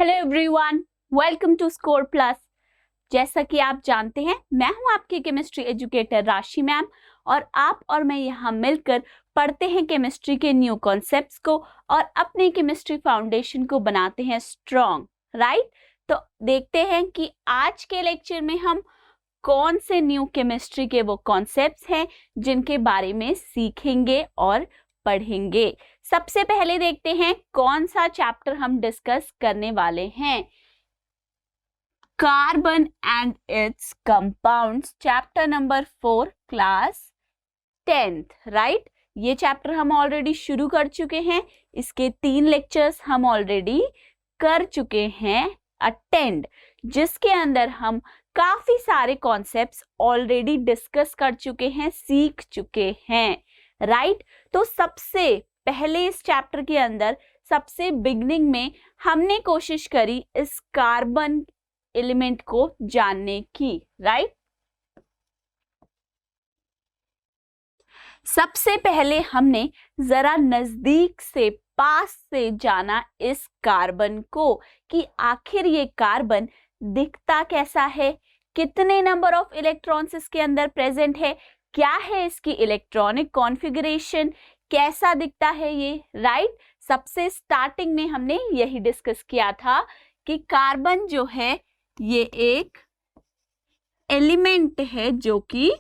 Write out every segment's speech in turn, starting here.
Hello everyone, welcome to Score Plus. जैसा कि आप जानते हैं, मैं हूं आपकी केमिस्ट्री एजुकेटर राशि मैम और आप और मैं यहाँ मिलकर पढ़ते हैं केमिस्ट्री के न्यू कॉन्सेप्ट्स को और अपने केमिस्ट्री फाउंडेशन को बनाते हैं स्ट्रॉन्ग, राइट। तो देखते हैं कि आज के लेक्चर में हम कौन से न्यू केमिस्ट्री के वो कॉन्सेप्ट्स हैं जिनके बारे में सीखेंगे और पढ़ेंगे। सबसे पहले देखते हैं कौन सा चैप्टर हम डिस्कस करने वाले हैं। Carbon and it's compounds, chapter number 4, class 10th, right. ये चैप्टर हम ऑलरेडी शुरू कर चुके हैं। इसके 3 लेक्चर्स हम ऑलरेडी कर चुके हैं अटेंड, जिसके अंदर हम काफी सारे कॉन्सेप्ट्स ऑलरेडी डिस्कस कर चुके हैं, सीख चुके हैं, राइट। तो सबसे पहले इस चैप्टर के अंदर सबसे बिगनिंग में हमने कोशिश करी इस कार्बन एलिमेंट को जानने की, राइट। सबसे पहले हमने जरा नजदीक से, पास से जाना इस कार्बन को कि आखिर ये कार्बन दिखता कैसा है, कितने नंबर ऑफ इलेक्ट्रॉन्स इसके अंदर प्रेजेंट है, क्या है इसकी इलेक्ट्रॉनिक कॉन्फ़िगरेशन, कैसा दिखता है ये, राइट। सबसे स्टार्टिंग में हमने यही डिस्कस किया था कि कार्बन जो है ये एक एलिमेंट है जो कि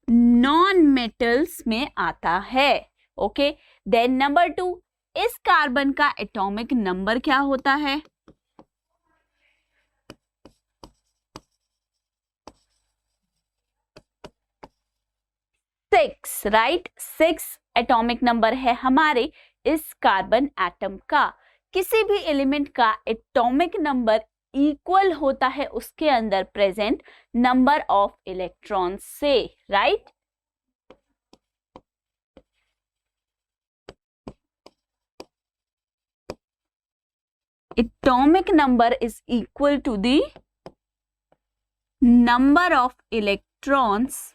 नॉन मेटल्स में आता है। ओके, देन नंबर 2, इस कार्बन का एटॉमिक नंबर क्या होता है? 6, राइट। 6 एटॉमिक नंबर है हमारे इस कार्बन एटम का। किसी भी एलिमेंट का एटॉमिक नंबर इक्वल होता है उसके अंदर प्रेजेंट नंबर ऑफ इलेक्ट्रॉन्स से, right. Atomic number is equal to the number of electrons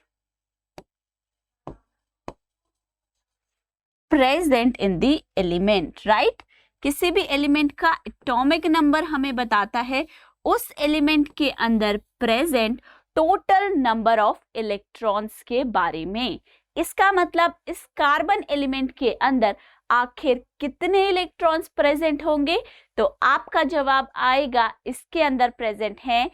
present in the element, right. किसी भी एलिमेंट का एटॉमिक नंबर हमें बताता है उस एलिमेंट के अंदर present total number of electrons के बारे में। इसका मतलब इस कार्बन एलिमेंट के अंदर आखिर कितने इलेक्ट्रॉन्स प्रेजेंट होंगे? तो आपका जवाब आएगा इसके अंदर प्रेजेंट हैं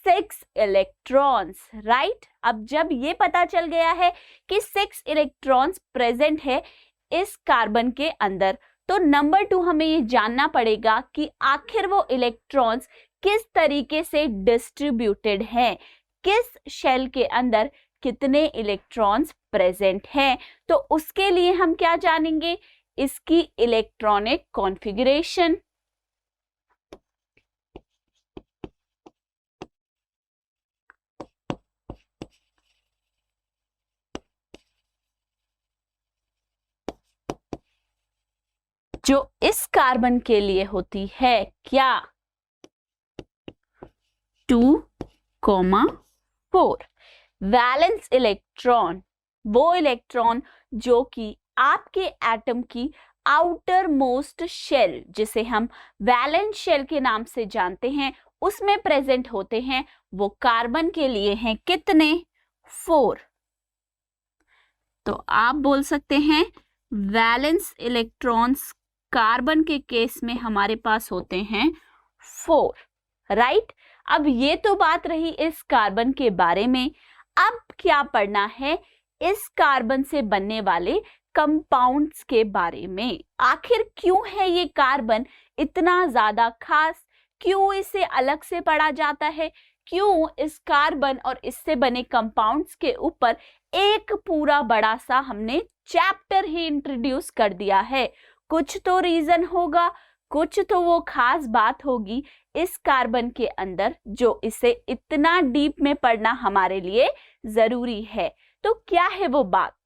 6 इलेक्ट्रॉन्स, राइट। अब जब ये पता चल गया है कि 6 इलेक्ट्रॉन्स प्रेजेंट है इस कार्बन के अंदर, तो नंबर 2 हमें ये जानना पड़ेगा कि आखिर वो इलेक्ट्रॉन्स किस तरीके से डिस्ट्रीब्यूटेड हैं, किस शेल के अंदर कितने इलेक्ट्रॉन्स प्रेजेंट हैं। तो उसके लिए हम क्या जानेंगे? इसकी इलेक्ट्रॉनिक कॉन्फ़िगरेशन। जो इस कार्बन के लिए होती है क्या? 2,4 वैलेंस इलेक्ट्रॉन, वो इलेक्ट्रॉन जो कि आपके एटम की आउटर मोस्ट शेल, जिसे हम वैलेंस शेल के नाम से जानते हैं, उसमें प्रेजेंट होते हैं, वो कार्बन के लिए हैं कितने? 4। तो आप बोल सकते हैं वैलेंस इलेक्ट्रॉन्स कार्बन के केस में हमारे पास होते हैं 4, राइट। अब ये तो बात रही इस कार्बन के बारे में। अब क्या पढ़ना है? इस कार्बन से बनने वाले कंपाउंड्स के बारे में। आखिर क्यों है ये कार्बन इतना ज्यादा खास, क्यों इसे अलग से पढ़ा जाता है, क्यों इस कार्बन और इससे बने कंपाउंड्स के ऊपर एक पूरा बड़ा सा हमने चैप्टर ही इंट्रोड्यूस कर दिया है। कुछ तो रीजन होगा, कुछ तो वो खास बात होगी इस कार्बन के अंदर जो इसे इतना डीप में पढ़ना हमारे लिए जरूरी है। तो क्या है वो बात?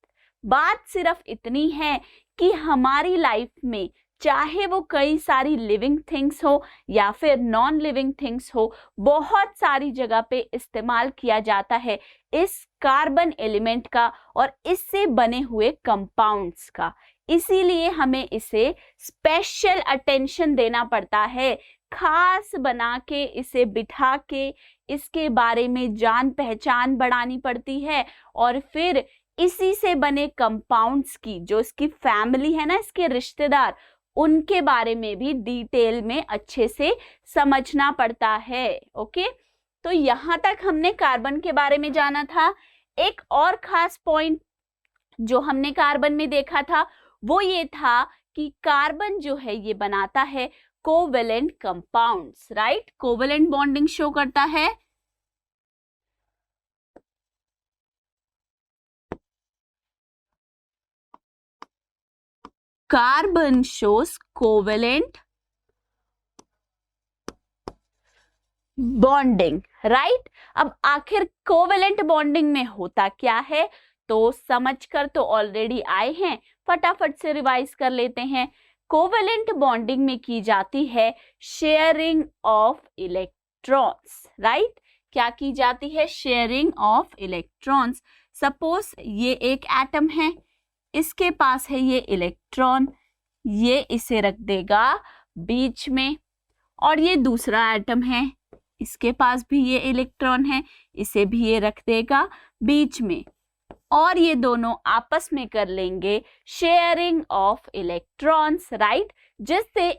बात सिर्फ इतनी है कि हमारी लाइफ में चाहे वो कई सारी लिविंग थिंग्स हो या फिर नॉन लिविंग थिंग्स हो, बहुत सारी जगह पे इस्तेमाल किया जाता है इस कार्बन एलिमेंट का और इससे बने हुए कंपाउंड्स का। इसीलिए हमें इसे स्पेशल अटेंशन देना पड़ता है खास बना के, इसे बिठा के इसके बारे में जान पहचान बढ़ानी पड़ती है, और फिर इसी से बने कंपाउंड्स की, जो इसकी फैमिली है ना, इसके रिश्तेदार, उनके बारे में भी डिटेल में अच्छे से समझना पड़ता है। ओके, तो यहां तक हमने कार्बन के बारे में जाना था। एक और खास पॉइंट जो हमने कार्बन में देखा था वो ये था कि कार्बन जो है ये बनाता है covalent compounds, right. Covalent bonding show करता है। Carbon shows covalent bonding, right. अब आखिर कोवेलेंट बॉन्डिंग में होता क्या है, तो समझकर तो ऑलरेडी आए हैं, फटाफट से रिवाइज कर लेते हैं। कोवेलेंट बॉन्डिंग में की जाती है शेयरिंग ऑफ इलेक्ट्रॉन्स, राइट। क्या की जाती है? Sharing of electrons. सपोज ये एक एटम है, इसके पास है ये इलेक्ट्रॉन, ये इसे रख देगा बीच में, और ये दूसरा एटम है, इसके पास भी ये इलेक्ट्रॉन है, इसे भी ये रख देगा बीच में, और ये दोनों आपस में कर लेंगे शेयरिंग ऑफ इलेक्ट्रॉन्स, राइट, जिससे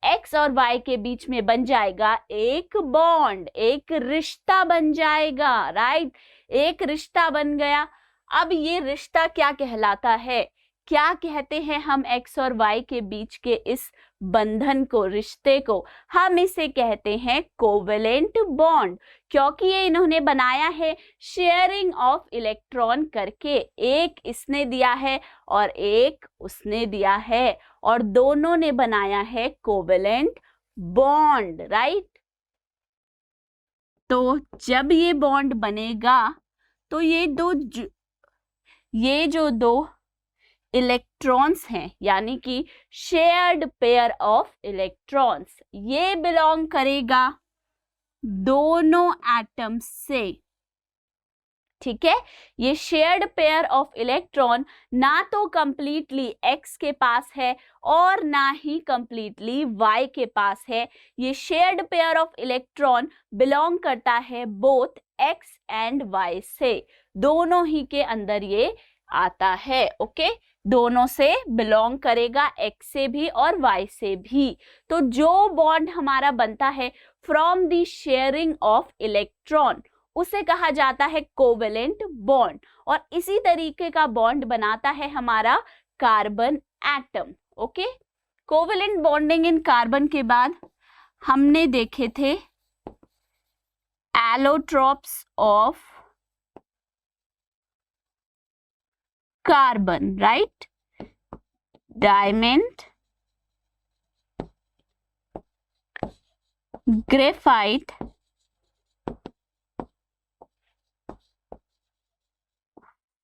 एक्स और वाई के बीच में बन जाएगा एक बॉन्ड, एक रिश्ता बन जाएगा, राइट। एक रिश्ता बन गया। अब ये रिश्ता क्या कहलाता है? क्या कहते हैं हम एक्स और वाई के बीच के इस बंधन को, रिश्ते को? हम इसे कहते हैं कोवेलेंट बॉन्ड, क्योंकि ये इन्होंने बनाया है शेयरिंग ऑफ इलेक्ट्रॉन करके। एक इसने दिया है और एक उसने दिया है, और दोनों ने बनाया है कोवेलेंट बॉन्ड, राइट। तो जब ये बॉन्ड बनेगा तो ये जो दो इलेक्ट्रॉन्स हैं, यानी कि शेयर्ड पेयर ऑफ इलेक्ट्रॉन्स, ये बिलोंग करेगा दोनों एटम्स से, ठीक है। ये शेयर्ड पेयर ऑफ इलेक्ट्रॉन ना तो कंप्लीटली एक्स के पास है और ना ही कंप्लीटली वाई के पास है। ये shared pair of electron belong करता है बोथ एक्स एंड वाई से, दोनों ही के अंदर ये आता है। ओके, दोनों से बिलोंग करेगा, एक्स से भी और वाई से भी। तो जो बॉन्ड हमारा बनता है from the sharing of electron, उसे कहा जाता है कोवेलेंट बॉन्ड, और इसी तरीके का बॉन्ड बनाता है हमारा carbon atom. Okay, covalent bonding in carbon के बाद हमने देखे थे allotropes of carbon, right. Diamond, graphite,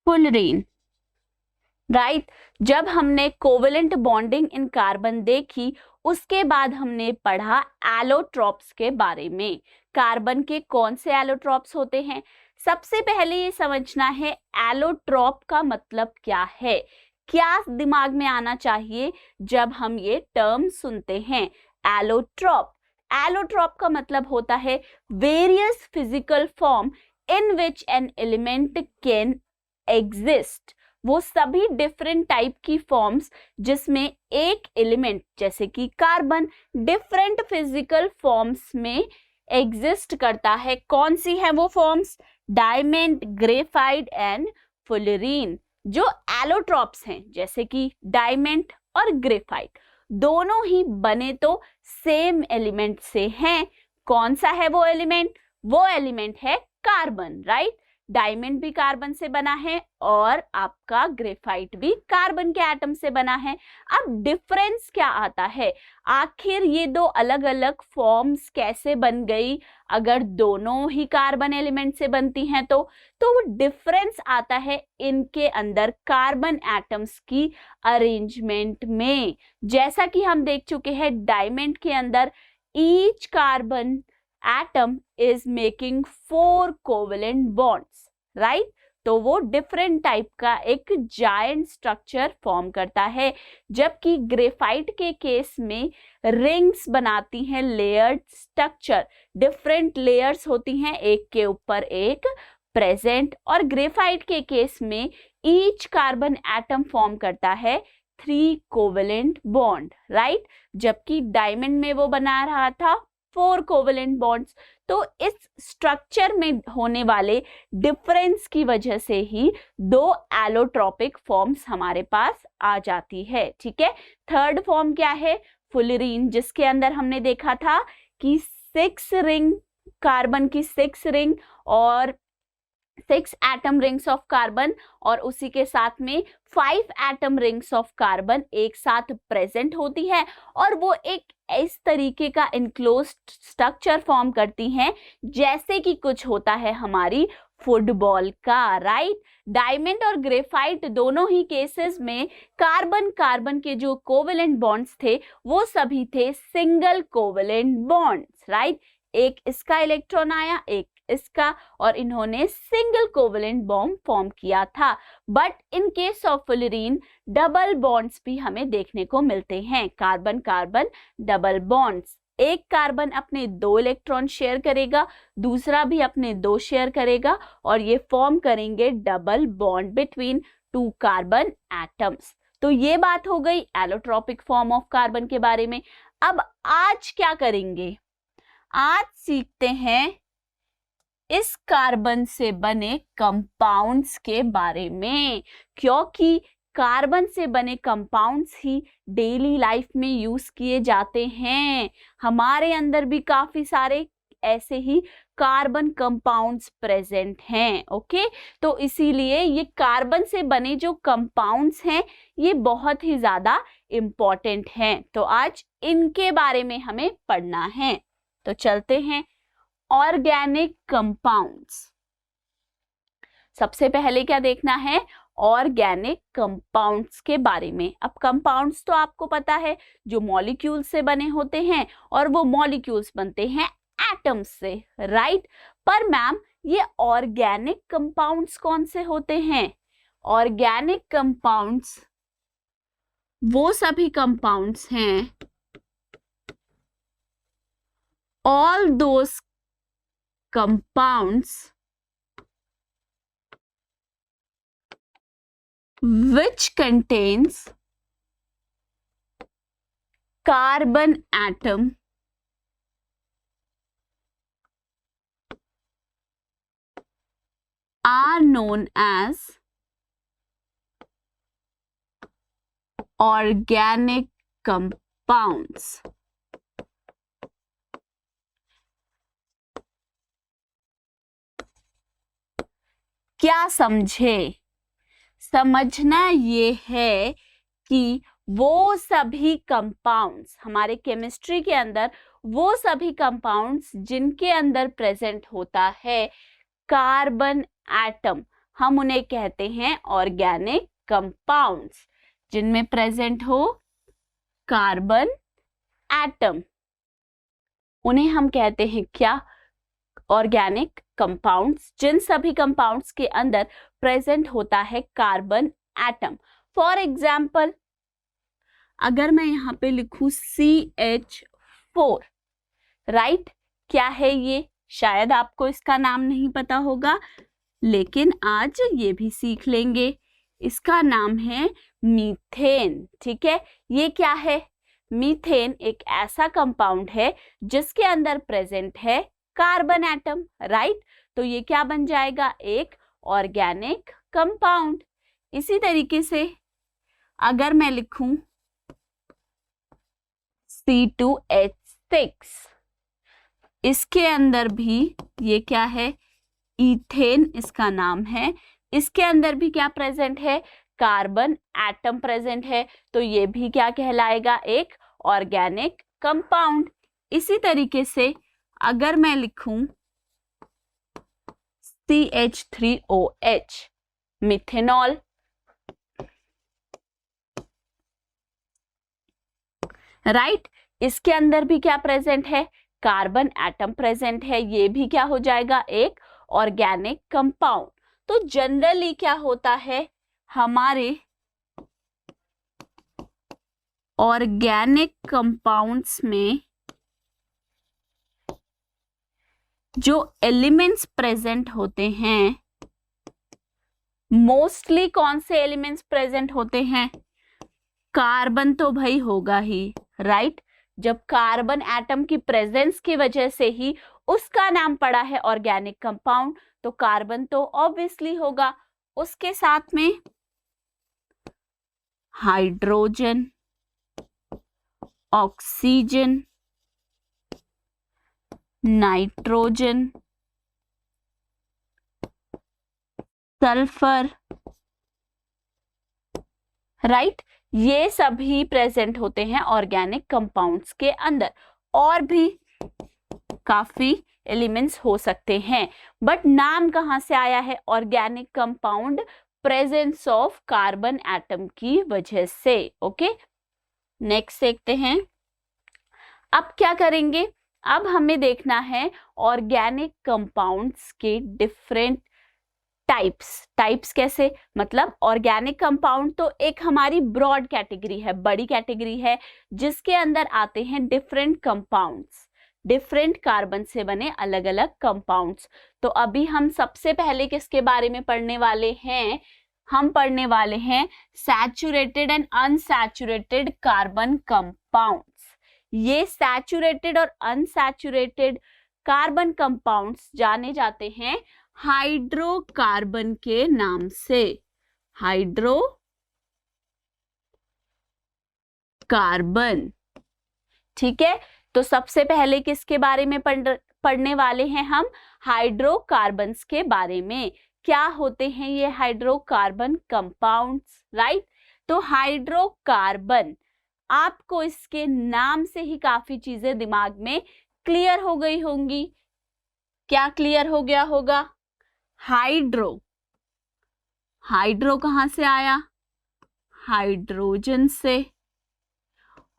fullerene, right. जब हमने कोवेलेंट बॉन्डिंग इन कार्बन देखी, उसके बाद हमने पढ़ा एलोट्रोप्स के बारे में। कार्बन के कौन से एलोट्रोप्स होते हैं? सबसे पहले ये समझना है एलोट्रोप का मतलब क्या है। क्या दिमाग में आना चाहिए जब हम ये टर्म सुनते हैं? एलोट्रोप, एलोट्रोप का मतलब होता है various physical form in which an element can exist. वो सभी डिफरेंट टाइप की फॉर्म्स जिसमें एक एलिमेंट जैसे कि कार्बन डिफरेंट फिजिकल फॉर्म्स में एग्जिस्ट करता है। कौन सी है वो forms? Diamond, graphite and fullerene. जो एलोट्रोप्स हैं जैसे कि डायमंड और ग्रेफाइट, दोनों ही बने तो सेम एलिमेंट से हैं। कौन सा है वो एलिमेंट? वो एलिमेंट है कार्बन, राइट। डायमंड भी कार्बन से बना है और आपका ग्रेफाइट भी कार्बन के एटम से बना है। अब डिफरेंस क्या आता है? आखिर ये दो अलग अलग फॉर्म्स कैसे बन गई? अगर दोनों ही कार्बन एलिमेंट से बनती हैं तो वो डिफरेंस आता है इनके अंदर कार्बन एटम्स की अरेंजमेंट में। जैसा कि हम देख चुके हैं, डायमंड के अंदर each carbon atom is making 4 covalent bonds, right? तो वो डिफरेंट टाइप का एक जायंट स्ट्रक्चर फॉर्म करता है, जबकि ग्रेफाइट के केस में रिंग्स बनाती हैं लेयर्ड स्ट्रक्चर, डिफरेंट लेयर्स होती हैं एक के ऊपर एक प्रेजेंट। और ग्रेफाइट के केस में ईच कार्बन एटम फॉर्म करता है 3 कोवेलेंट बॉन्ड, राइट, जबकि डायमंड में वो बना रहा था 4 कोवेलेंट बॉन्ड्स। तो इस स्ट्रक्चर में होने वाले डिफरेंस की वजह से ही 2 एलोट्रोपिक फॉर्म्स हमारे पास आ जाती है, ठीक है। थर्ड फॉर्म क्या है, फुलरीन, जिसके अंदर हमने देखा था कि 6 रिंग, कार्बन की 6 रिंग और 6 एटम रिंग्स ऑफ कार्बन और उसी के साथ में 5 एटम रिंग्स ऑफ कार्बन एक साथ प्रेजेंट होती है और वो एक इस तरीके का इनक्लोज्ड स्ट्रक्चर फॉर्म करती हैं जैसे कि कुछ होता है हमारी फुटबॉल का, राइट। डायमंड और ग्रेफाइट दोनों ही केसेस में कार्बन कार्बन के जो कोवेलेंट बॉन्ड्स थे वो सभी थे सिंगल कोवेलेंट बॉन्ड्स, राइट। एक इसका इलेक्ट्रॉन आया, एक इसका, और इन्होंने सिंगल कोवेलेंट बॉन्ड फॉर्म किया था। But in case of fullerene double bonds भी हमें देखने को मिलते हैं, कार्बन कार्बन डबल बॉन्ड्स। एक कार्बन अपने 2 इलेक्ट्रॉन शेयर करेगा, दूसरा भी अपने 2 शेयर करेगा और ये फॉर्म करेंगे double bond between 2 carbon atoms. तो ये बात हो गई एलोट्रोपिक फॉर्म ऑफ कार्बन के बारे में। अब आज क्या करेंगे, आज सीखते हैं इस कार्बन से बने कंपाउंड्स के बारे में, क्योंकि कार्बन से बने कंपाउंड्स ही डेली लाइफ में यूज किए जाते हैं। हमारे अंदर भी काफी सारे ऐसे ही कार्बन कंपाउंड्स प्रेजेंट हैं, ओके। तो इसीलिए ये कार्बन से बने जो कंपाउंड्स हैं ये बहुत ही ज्यादा इम्पोर्टेंट हैं। तो आज इनके बारे में हमें पढ़ना है। तो चलते हैं ऑर्गेनिक कंपाउंड्स। सबसे पहले क्या देखना है, ऑर्गेनिक कंपाउंड्स के बारे में। अब कंपाउंड्स तो आपको पता है जो मॉलिक्यूल से बने होते हैं और वो मॉलिक्यूल्स बनते हैं एटम्स से, राइट। पर मैम ये ऑर्गेनिक कंपाउंड्स कौन से होते हैं? ऑर्गेनिक कंपाउंड्स वो सभी कंपाउंड्स हैं, all those compounds which contains carbon atom are known as organic compounds. क्या समझे? समझना ये है कि वो सभी कंपाउंड्स हमारे केमिस्ट्री के अंदर, वो सभी कंपाउंड्स जिनके अंदर प्रेजेंट होता है कार्बन एटम, हम उन्हें कहते हैं ऑर्गेनिक कंपाउंड्स। जिनमें प्रेजेंट हो कार्बन एटम, उन्हें हम कहते हैं क्या? Organic compounds. जिन सभी कंपाउंड्स के अंदर प्रेजेंट होता है कार्बन एटम। फॉर एग्जाम्पल अगर मैं यहाँ पे लिखूं CH4, राइट, क्या है ये? शायद आपको इसका नाम नहीं पता होगा, लेकिन आज ये भी सीख लेंगे। इसका नाम है मीथेन, ठीक है। ये क्या है? मीथेन एक ऐसा कंपाउंड है जिसके अंदर प्रेजेंट है कार्बन एटम, राइट। तो ये क्या बन जाएगा? एक ऑर्गेनिक कंपाउंड। इसी तरीके से अगर मैं लिखूं C2H6, इसके अंदर भी ये क्या है? इथेन इसका नाम है। इसके अंदर भी क्या प्रेजेंट है? कार्बन एटम प्रेजेंट है। तो ये भी क्या कहलाएगा? एक ऑर्गेनिक कंपाउंड। इसी तरीके से अगर मैं लिखूं CH3OH, मिथेनॉल, राइट, इसके अंदर भी क्या प्रेजेंट है? कार्बन एटम प्रेजेंट है। ये भी क्या हो जाएगा? एक ऑर्गेनिक कंपाउंड। तो जनरली क्या होता है, हमारे ऑर्गेनिक कंपाउंड्स में जो एलिमेंट्स प्रेजेंट होते हैं, मोस्टली कौन से एलिमेंट्स प्रेजेंट होते हैं, कार्बन तो भाई होगा ही, राइट। जब कार्बन एटम की प्रेजेंस की वजह से ही उसका नाम पड़ा है ऑर्गेनिक कंपाउंड, तो कार्बन तो ऑब्वियसली होगा। उसके साथ में hydrogen, oxygen, nitrogen, sulphur, right, ये सभी प्रेजेंट होते हैं ऑर्गेनिक कंपाउंड्स के अंदर। और भी काफी एलिमेंट्स हो सकते हैं, बट नाम कहां से आया है, organic compound presence of carbon atom की वजह से। ओके, नेक्स्ट देखते हैं। अब क्या करेंगे, अब हमें देखना है ऑर्गेनिक कंपाउंड्स के डिफरेंट टाइप्स कैसे, मतलब ऑर्गेनिक कंपाउंड तो एक हमारी ब्रॉड कैटेगरी है, बड़ी कैटेगरी है, जिसके अंदर आते हैं डिफरेंट कंपाउंड्स, डिफरेंट कार्बन से बने अलग अलग कंपाउंड्स। तो अभी हम सबसे पहले किसके बारे में पढ़ने वाले हैं, हम पढ़ने वाले हैं saturated and unsaturated carbon compounds. ये सैचुरेटेड और अनसैचुरेटेड कार्बन कंपाउंड्स जाने जाते हैं हाइड्रोकार्बन के नाम से, हाइड्रोकार्बन। ठीक है, तो सबसे पहले किसके बारे में पढ़ने वाले हैं हम, हाइड्रोकार्बन्स के बारे में। क्या होते हैं ये हाइड्रोकार्बन कंपाउंड्स, राइट। तो हाइड्रोकार्बन, आपको इसके नाम से ही काफी चीजें दिमाग में क्लियर हो गई होंगी। क्या क्लियर हो गया होगा, हाइड्रो कहां से आया, हाइड्रोजन से,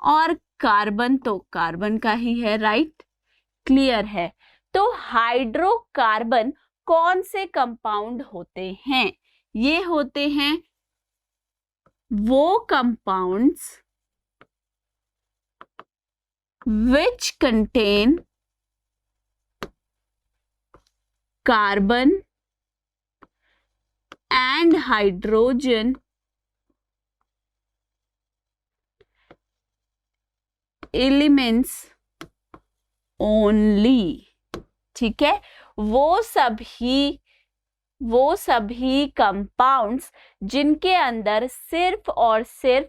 और कार्बन तो कार्बन का ही है, राइट, क्लियर है। तो हाइड्रोकार्बन कौन से कंपाउंड होते हैं, ये होते हैं वो compounds which contain carbon and hydrogen elements only। ठीक है, वो सभी कंपाउंड्स जिनके अंदर सिर्फ और सिर्फ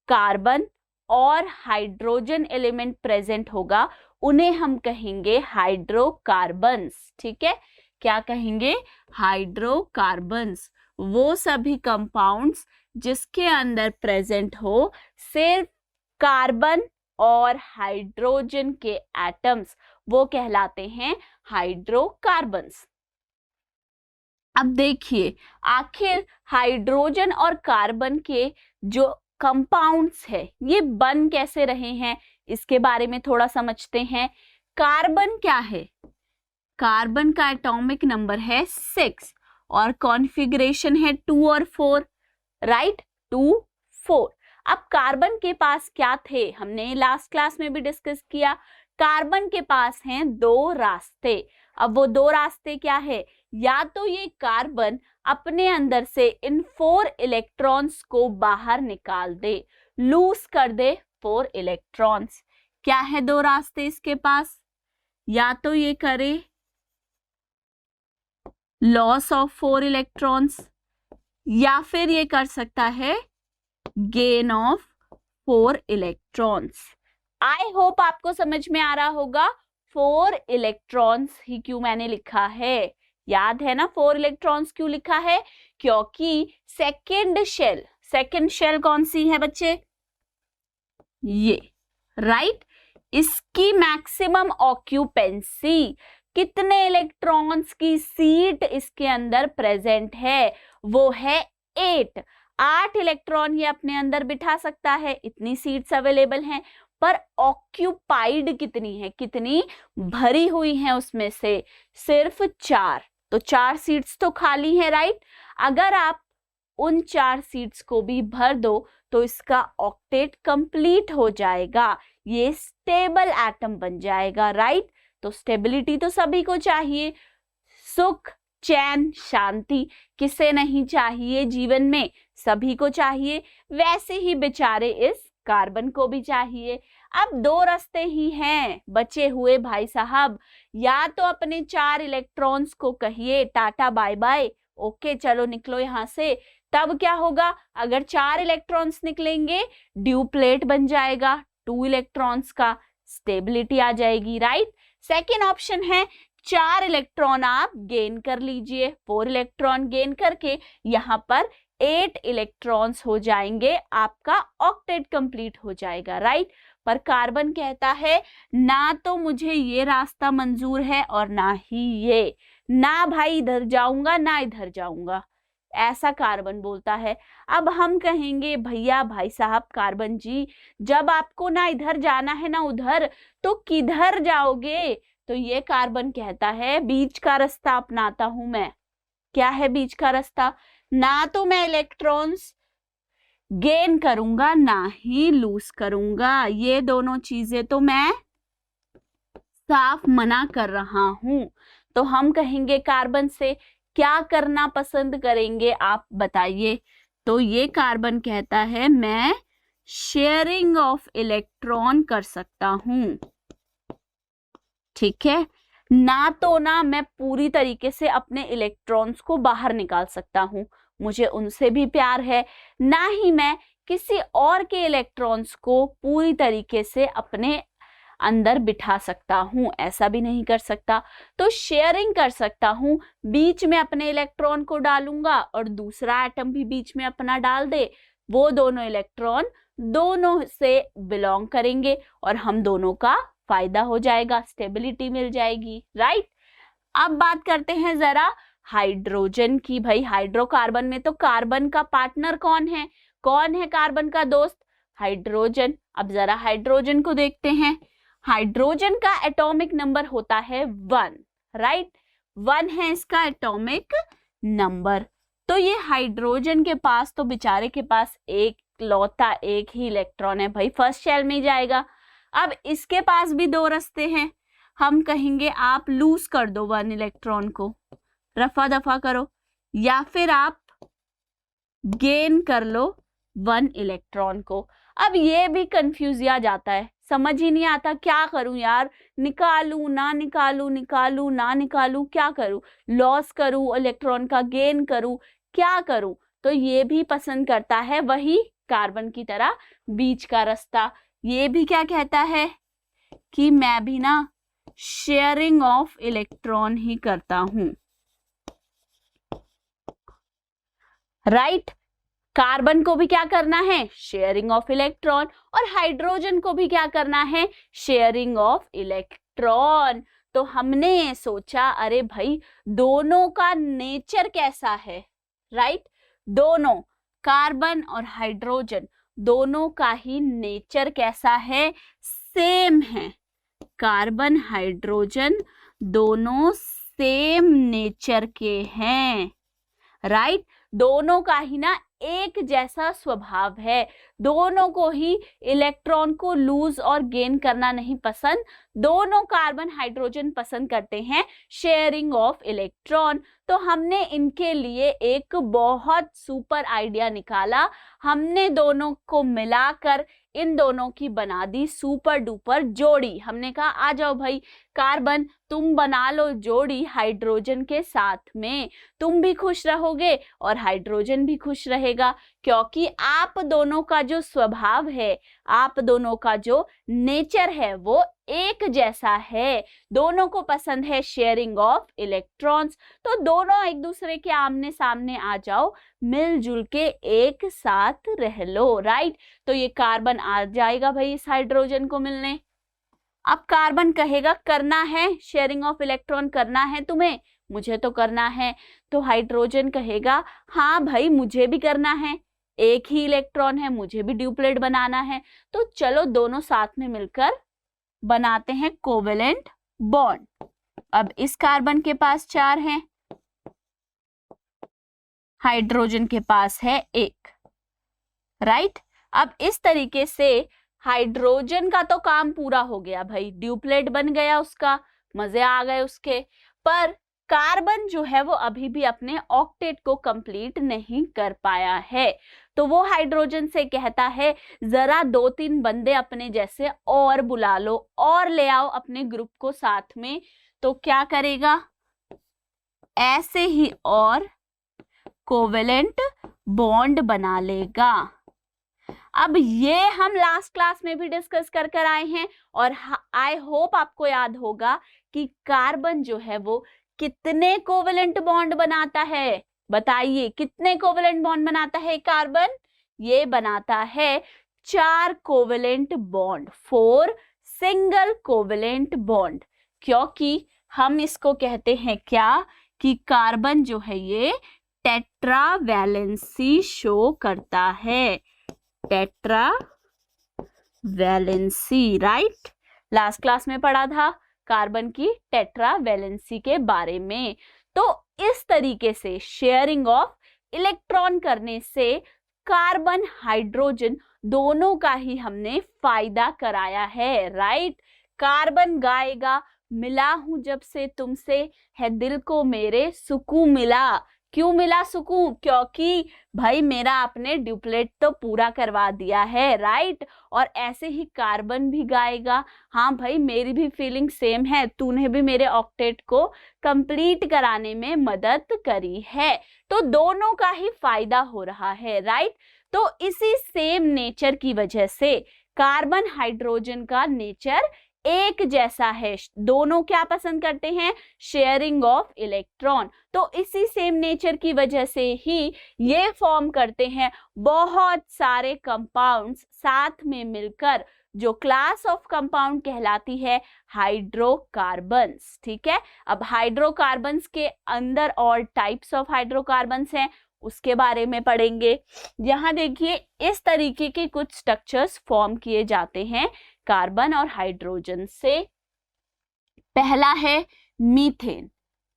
कार्बन और हाइड्रोजन एलिमेंट प्रेजेंट होगा, उन्हें हम कहेंगे हाइड्रोकार्बन्स। ठीक है, क्या कहेंगे, हाइड्रोकार्बन्स। वो सभी कंपाउंड्स जिसके अंदर प्रेजेंट हो सिर्फ कार्बन और हाइड्रोजन के एटम्स, वो कहलाते हैं हाइड्रोकार्बन्स। अब देखिए, आखिर हाइड्रोजन और कार्बन के जो कंपाउंड्स है ये बन कैसे रहे हैं, इसके बारे में थोड़ा समझते हैं। कार्बन क्या है, कार्बन का एटॉमिक नंबर है 6 और कॉन्फ़िगरेशन है 2 और 4, राइट, 2, 4। अब कार्बन के पास क्या थे, हमने लास्ट क्लास में भी डिस्कस किया, कार्बन के पास हैं 2 रास्ते। अब वो 2 रास्ते क्या है, या तो ये कार्बन अपने अंदर से इन 4 इलेक्ट्रॉन्स को बाहर निकाल दे, लूज कर दे 4 इलेक्ट्रॉन्स। क्या है 2 रास्ते इसके पास, या तो ये करे लॉस ऑफ 4 इलेक्ट्रॉन्स, या फिर ये कर सकता है gain of 4 electrons. I hope आपको समझ में आ रहा होगा 4 इलेक्ट्रॉन्स ही क्यों मैंने लिखा है, याद है ना 4 इलेक्ट्रॉन्स क्यों लिखा है, क्योंकि सेकेंड शेल कौन सी है बच्चे, ये, राइट। इसकी मैक्सिमम ऑक्यूपेंसी, कितने इलेक्ट्रॉन्स की सीट इसके अंदर प्रेजेंट है, वो है 8 इलेक्ट्रॉन ये अपने अंदर बिठा सकता है, इतनी सीट्स अवेलेबल हैं। पर ऑक्यूपाइड कितनी है, कितनी भरी हुई है उसमें से, सिर्फ 4। तो 4 सीट्स तो खाली है, राइट। अगर आप उन 4 सीट्स को भी भर दो तो इसका ऑक्टेट कंप्लीट हो जाएगा, ये स्टेबल एटम बन जाएगा, राइट। तो स्टेबिलिटी तो सभी को चाहिए, सुख चैन शांति किसे नहीं चाहिए जीवन में, सभी को चाहिए। वैसे ही बेचारे इस कार्बन को भी चाहिए। अब 2 रास्ते ही हैं बचे हुए भाई साहब, या तो अपने 4 इलेक्ट्रॉन्स को कहिए टाटा बाय बाय, ओके चलो निकलो यहाँ से। तब क्या होगा, अगर 4 इलेक्ट्रॉन्स निकलेंगे ड्यूप्लेट बन जाएगा, 2 इलेक्ट्रॉन्स का स्टेबिलिटी आ जाएगी, राइट। सेकेंड ऑप्शन है 4 इलेक्ट्रॉन आप गेन कर लीजिए, 4 इलेक्ट्रॉन गेन करके यहाँ पर 8 इलेक्ट्रॉन्स हो जाएंगे, आपका ऑक्टेट कंप्लीट हो जाएगा, राइट। पर कार्बन कहता है ना तो मुझे ये रास्ता मंजूर है और ना ही ये, ना भाई इधर जाऊंगा ना इधर जाऊंगा, ऐसा कार्बन बोलता है। अब हम कहेंगे भैया भाई साहब कार्बन जी, जब आपको ना इधर जाना है ना उधर, तो किधर जाओगे? तो ये कार्बन कहता है बीच का रास्ता अपनाता हूं मैं। क्या है बीच का रास्ता? ना तो मैं इलेक्ट्रॉन्स गेन करूंगा ना ही लूज करूंगा, ये दोनों चीजें तो मैं साफ मना कर रहा हूं। तो हम कहेंगे कार्बन से क्या करना पसंद करेंगे आप बताइए। तो ये कार्बन कहता है मैं शेयरिंग ऑफ इलेक्ट्रॉन कर सकता हूं, ठीक है। ना तो ना मैं पूरी तरीके से अपने इलेक्ट्रॉन्स को बाहर निकाल सकता हूं, मुझे उनसे भी प्यार है, ना ही मैं किसी और के इलेक्ट्रॉन्स को पूरी तरीके से अपने अंदर बिठा सकता हूं, ऐसा भी नहीं कर सकता। तो शेयरिंग कर सकता हूं, बीच में अपने इलेक्ट्रॉन को डालूंगा और दूसरा एटम भी बीच में अपना डाल दे, वो दोनों इलेक्ट्रॉन दोनों से बिलोंग करेंगे और हम दोनों का फायदा हो जाएगा, स्टेबिलिटी मिल जाएगी, राइट। अब बात करते हैं जरा हाइड्रोजन की। भाई हाइड्रोकार्बन में तो कार्बन का पार्टनर कौन है? कौन है कार्बन का दोस्त? हाइड्रोजन। अब जरा हाइड्रोजन को देखते हैं। हाइड्रोजन का एटॉमिक नंबर होता है 1, राइट। 1 है इसका एटॉमिक नंबर। तो ये हाइड्रोजन के पास तो बेचारे के पास एक ही इलेक्ट्रॉन है, भाई फर्स्ट शेल में ही जाएगा। अब इसके पास भी 2 रास्ते हैं, हम कहेंगे आप लूज कर दो 1 इलेक्ट्रॉन को, रफा दफा करो, या फिर आप गेन कर लो 1 इलेक्ट्रॉन को। अब ये भी कंफ्यूज आ जाता है, समझ ही नहीं आता क्या करूं यार, निकालूं ना निकालूं, निकालूं ना निकालूं, क्या करूं, लॉस करूं इलेक्ट्रॉन का, गेन करूं, क्या करूं। तो ये भी पसंद करता है वही कार्बन की तरह बीच का रास्ता। ये भी क्या कहता है कि मैं भी ना शेयरिंग ऑफ इलेक्ट्रॉन ही करता हूं, राइट। कार्बन को भी क्या करना है? Sharing of electron. और हाइड्रोजन को भी क्या करना है? Sharing of electron. तो हमने सोचा अरे भाई दोनों का नेचर कैसा है, राइट। दोनों कार्बन और हाइड्रोजन दोनों का ही नेचर कैसा है? सेम है। कार्बन हाइड्रोजन दोनों सेम नेचर के हैं, राइट। दोनों का ही ना एक जैसा स्वभाव है, दोनों को ही इलेक्ट्रॉन को लूज और गेन करना नहीं पसंद, दोनों कार्बन हाइड्रोजन पसंद करते हैं शेयरिंग ऑफ इलेक्ट्रॉन। तो हमने इनके लिए एक बहुत सुपर आइडिया निकाला, हमने दोनों को मिलाकर इन दोनों की बना दी सुपर डुपर जोड़ी। हमने कहा आ जाओ भाई कार्बन तुम बना लो जोड़ी हाइड्रोजन के साथ में, तुम भी खुश रहोगे और हाइड्रोजन भी खुश रहेगा, क्योंकि आप दोनों का जो स्वभाव है, आप दोनों का जो नेचर है वो एक जैसा है, दोनों को पसंद है शेयरिंग ऑफ इलेक्ट्रॉन्स। तो दोनों एक दूसरे के आमने सामने आ जाओ, मिलजुल के एक साथ रह लो, राइट। तो ये कार्बन आ जाएगा भाई इस हाइड्रोजन को मिलने। अब कार्बन कहेगा करना है शेयरिंग ऑफ इलेक्ट्रॉन, करना है तुम्हें? मुझे तो करना है। तो हाइड्रोजन कहेगा हाँ भाई मुझे भी करना है, एक ही इलेक्ट्रॉन है, मुझे भी ड्यूप्लेट बनाना है। तो चलो दोनों साथ में मिलकर बनाते हैं कोवेलेंट बॉन्ड। अब इस कार्बन के पास 4 हैं, हाइड्रोजन के पास है एक, राइट। अब इस तरीके से हाइड्रोजन का तो काम पूरा हो गया भाई, ड्यूप्लेट बन गया उसका, मजे आ गए उसके। पर कार्बन जो है वो अभी भी अपने ऑक्टेट को कंप्लीट नहीं कर पाया है, तो वो हाइड्रोजन से कहता है जरा 2-3 बंदे अपने जैसे और बुला लो और ले आओ अपने ग्रुप को साथ में। तो क्या करेगा, ऐसे ही और कोवेलेंट बॉन्ड बना लेगा। अब ये हम लास्ट क्लास में भी डिस्कस कर आए हैं, और आई होप आपको याद होगा कि कार्बन जो है वो कितने कोवेलेंट बॉन्ड बनाता है। बताइए कितने कोवेलेंट बॉन्ड बनाता है कार्बन? ये बनाता है 4 covalent bond, 4 single covalent bond. क्योंकि हम इसको कहते हैं क्या कि कार्बन जो है ये टेट्रावैलेंसी शो करता है, टेट्रावैलेंसी, राइट। लास्ट क्लास में पढ़ा था कार्बन की टेट्रावैलेंसी के बारे में। तो इस तरीके से शेयरिंग ऑफ इलेक्ट्रॉन करने से कार्बन हाइड्रोजन दोनों का ही हमने फायदा कराया है, राइट। कार्बन गाएगा मिला हूं जब से तुमसे, है दिल को मेरे सुकून मिला। क्यों मिला सुकून? क्योंकि भाई मेरा आपने ड्यूप्लेट तो पूरा करवा दिया है, राइट। और ऐसे ही कार्बन भी गाएगा, हाँ भाई मेरी भी फीलिंग सेम है, तूने भी मेरे ऑक्टेट को कंप्लीट कराने में मदद करी है। तो दोनों का ही फायदा हो रहा है, राइट। तो इसी सेम नेचर की वजह से कार्बन हाइड्रोजन का नेचर एक जैसा है, दोनों क्या पसंद करते हैं? Sharing of electron. तो इसी सेम नेचर की वजह से ही ये फॉर्म करते हैं बहुत सारे कंपाउंड्स साथ में मिलकर, जो क्लास ऑफ कंपाउंड कहलाती है हाइड्रोकार्बन्स, ठीक है। अब हाइड्रोकार्बन्स के अंदर और टाइप्स ऑफ हाइड्रोकार्बन्स हैं, उसके बारे में पढ़ेंगे। यहाँ देखिए इस तरीके के कुछ स्ट्रक्चर्स फॉर्म किए जाते हैं कार्बन और हाइड्रोजन से। पहला है मीथेन।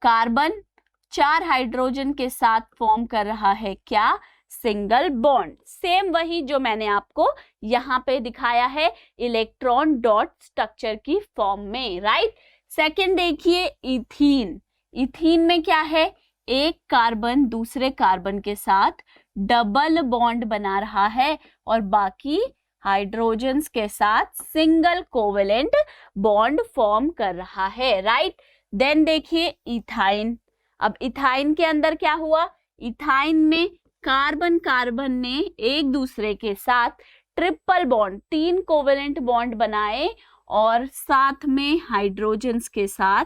कार्बन 4 हाइड्रोजन के साथ फॉर्म कर रहा है क्या? Single bond. सेम वही जो मैंने आपको यहाँ पे दिखाया है इलेक्ट्रॉन डॉट स्ट्रक्चर की फॉर्म में, राइट। सेकंड देखिए इथीन। इथीन में क्या है? एक कार्बन दूसरे कार्बन के साथ डबल बॉन्ड बना रहा है और बाकी हाइड्रोजन्स के साथ सिंगल कोवेलेंट बॉन्ड फॉर्म कर रहा है, राइट। देन देखिए इथाइन। अब इथाइन के अंदर क्या हुआ? इथाइन में कार्बन कार्बन ने एक दूसरे के साथ ट्रिपल बॉन्ड, 3 कोवेलेंट बॉन्ड बनाए और साथ में हाइड्रोजन्स के साथ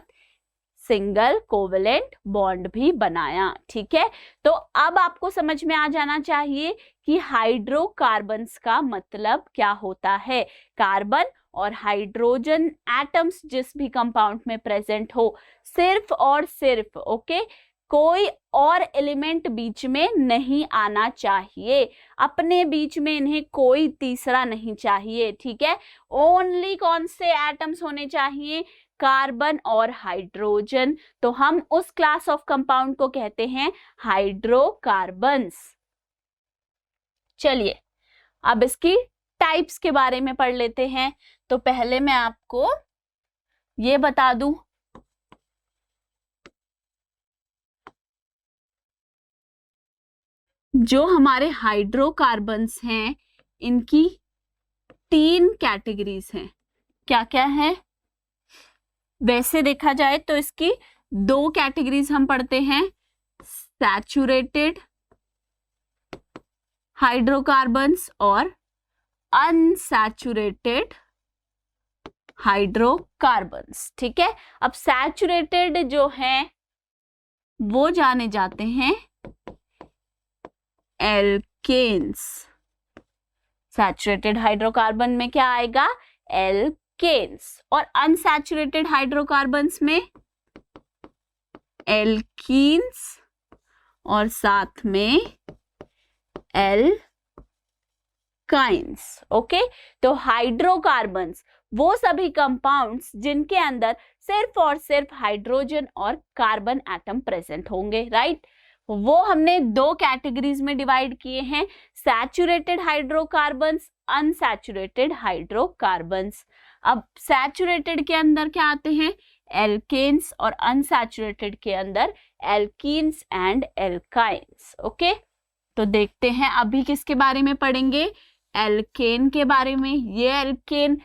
सिंगल कोवेलेंट बॉन्ड भी बनाया, ठीक है। तो अब आपको समझ में आ जाना चाहिए कि हाइड्रोकार्बन्स का मतलब क्या होता है। कार्बन और हाइड्रोजन एटम्स जिस भी कंपाउंड में प्रेजेंट हो, सिर्फ और सिर्फ ओके, कोई और एलिमेंट बीच में नहीं आना चाहिए, अपने बीच में इन्हें कोई तीसरा नहीं चाहिए, ठीक है। ओनली कौन से एटम्स होने चाहिए? कार्बन और हाइड्रोजन। तो हम उस क्लास ऑफ कंपाउंड को कहते हैं हाइड्रोकार्बन्स। चलिए अब इसकी टाइप्स के बारे में पढ़ लेते हैं। तो पहले मैं आपको ये बता दूं, जो हमारे हाइड्रोकार्बन्स हैं इनकी 3 कैटेगरीज हैं। क्या क्या है? वैसे देखा जाए तो इसकी 2 कैटेगरीज हम पढ़ते हैं, सैचुरेटेड हाइड्रोकार्बन्स और अनसैचुरेटेड हाइड्रोकार्बन्स, ठीक है। अब सैचुरेटेड जो हैं वो जाने जाते हैं एल्केन्स। सैचुरेटेड हाइड्रोकार्बन में क्या आएगा? एल्केन्स। और अनसैचुरेटेड हाइड्रोकार्बन्स में एल्कीन्स और साथ में एल्काइन्स, ओके। तो हाइड्रोकार्बन्स वो सभी कंपाउंड्स जिनके अंदर सिर्फ और सिर्फ हाइड्रोजन और कार्बन एटम प्रेजेंट होंगे, राइट। वो हमने दो कैटेगरीज में डिवाइड किए हैं, सैचुरेटेड हाइड्रोकार्बन्स, अनसैचुरेटेड हाइड्रोकार्बन्स। अब सैचुरेटेड के अंदर क्या आते हैं, एल्केन्स, और अनसैचुरेटेड के अंदर एल्कीन्स एंड एल्काइंस। ओके, तो देखते हैं अभी किसके बारे में पढ़ेंगे, एल्केन के बारे में। ये एल्केन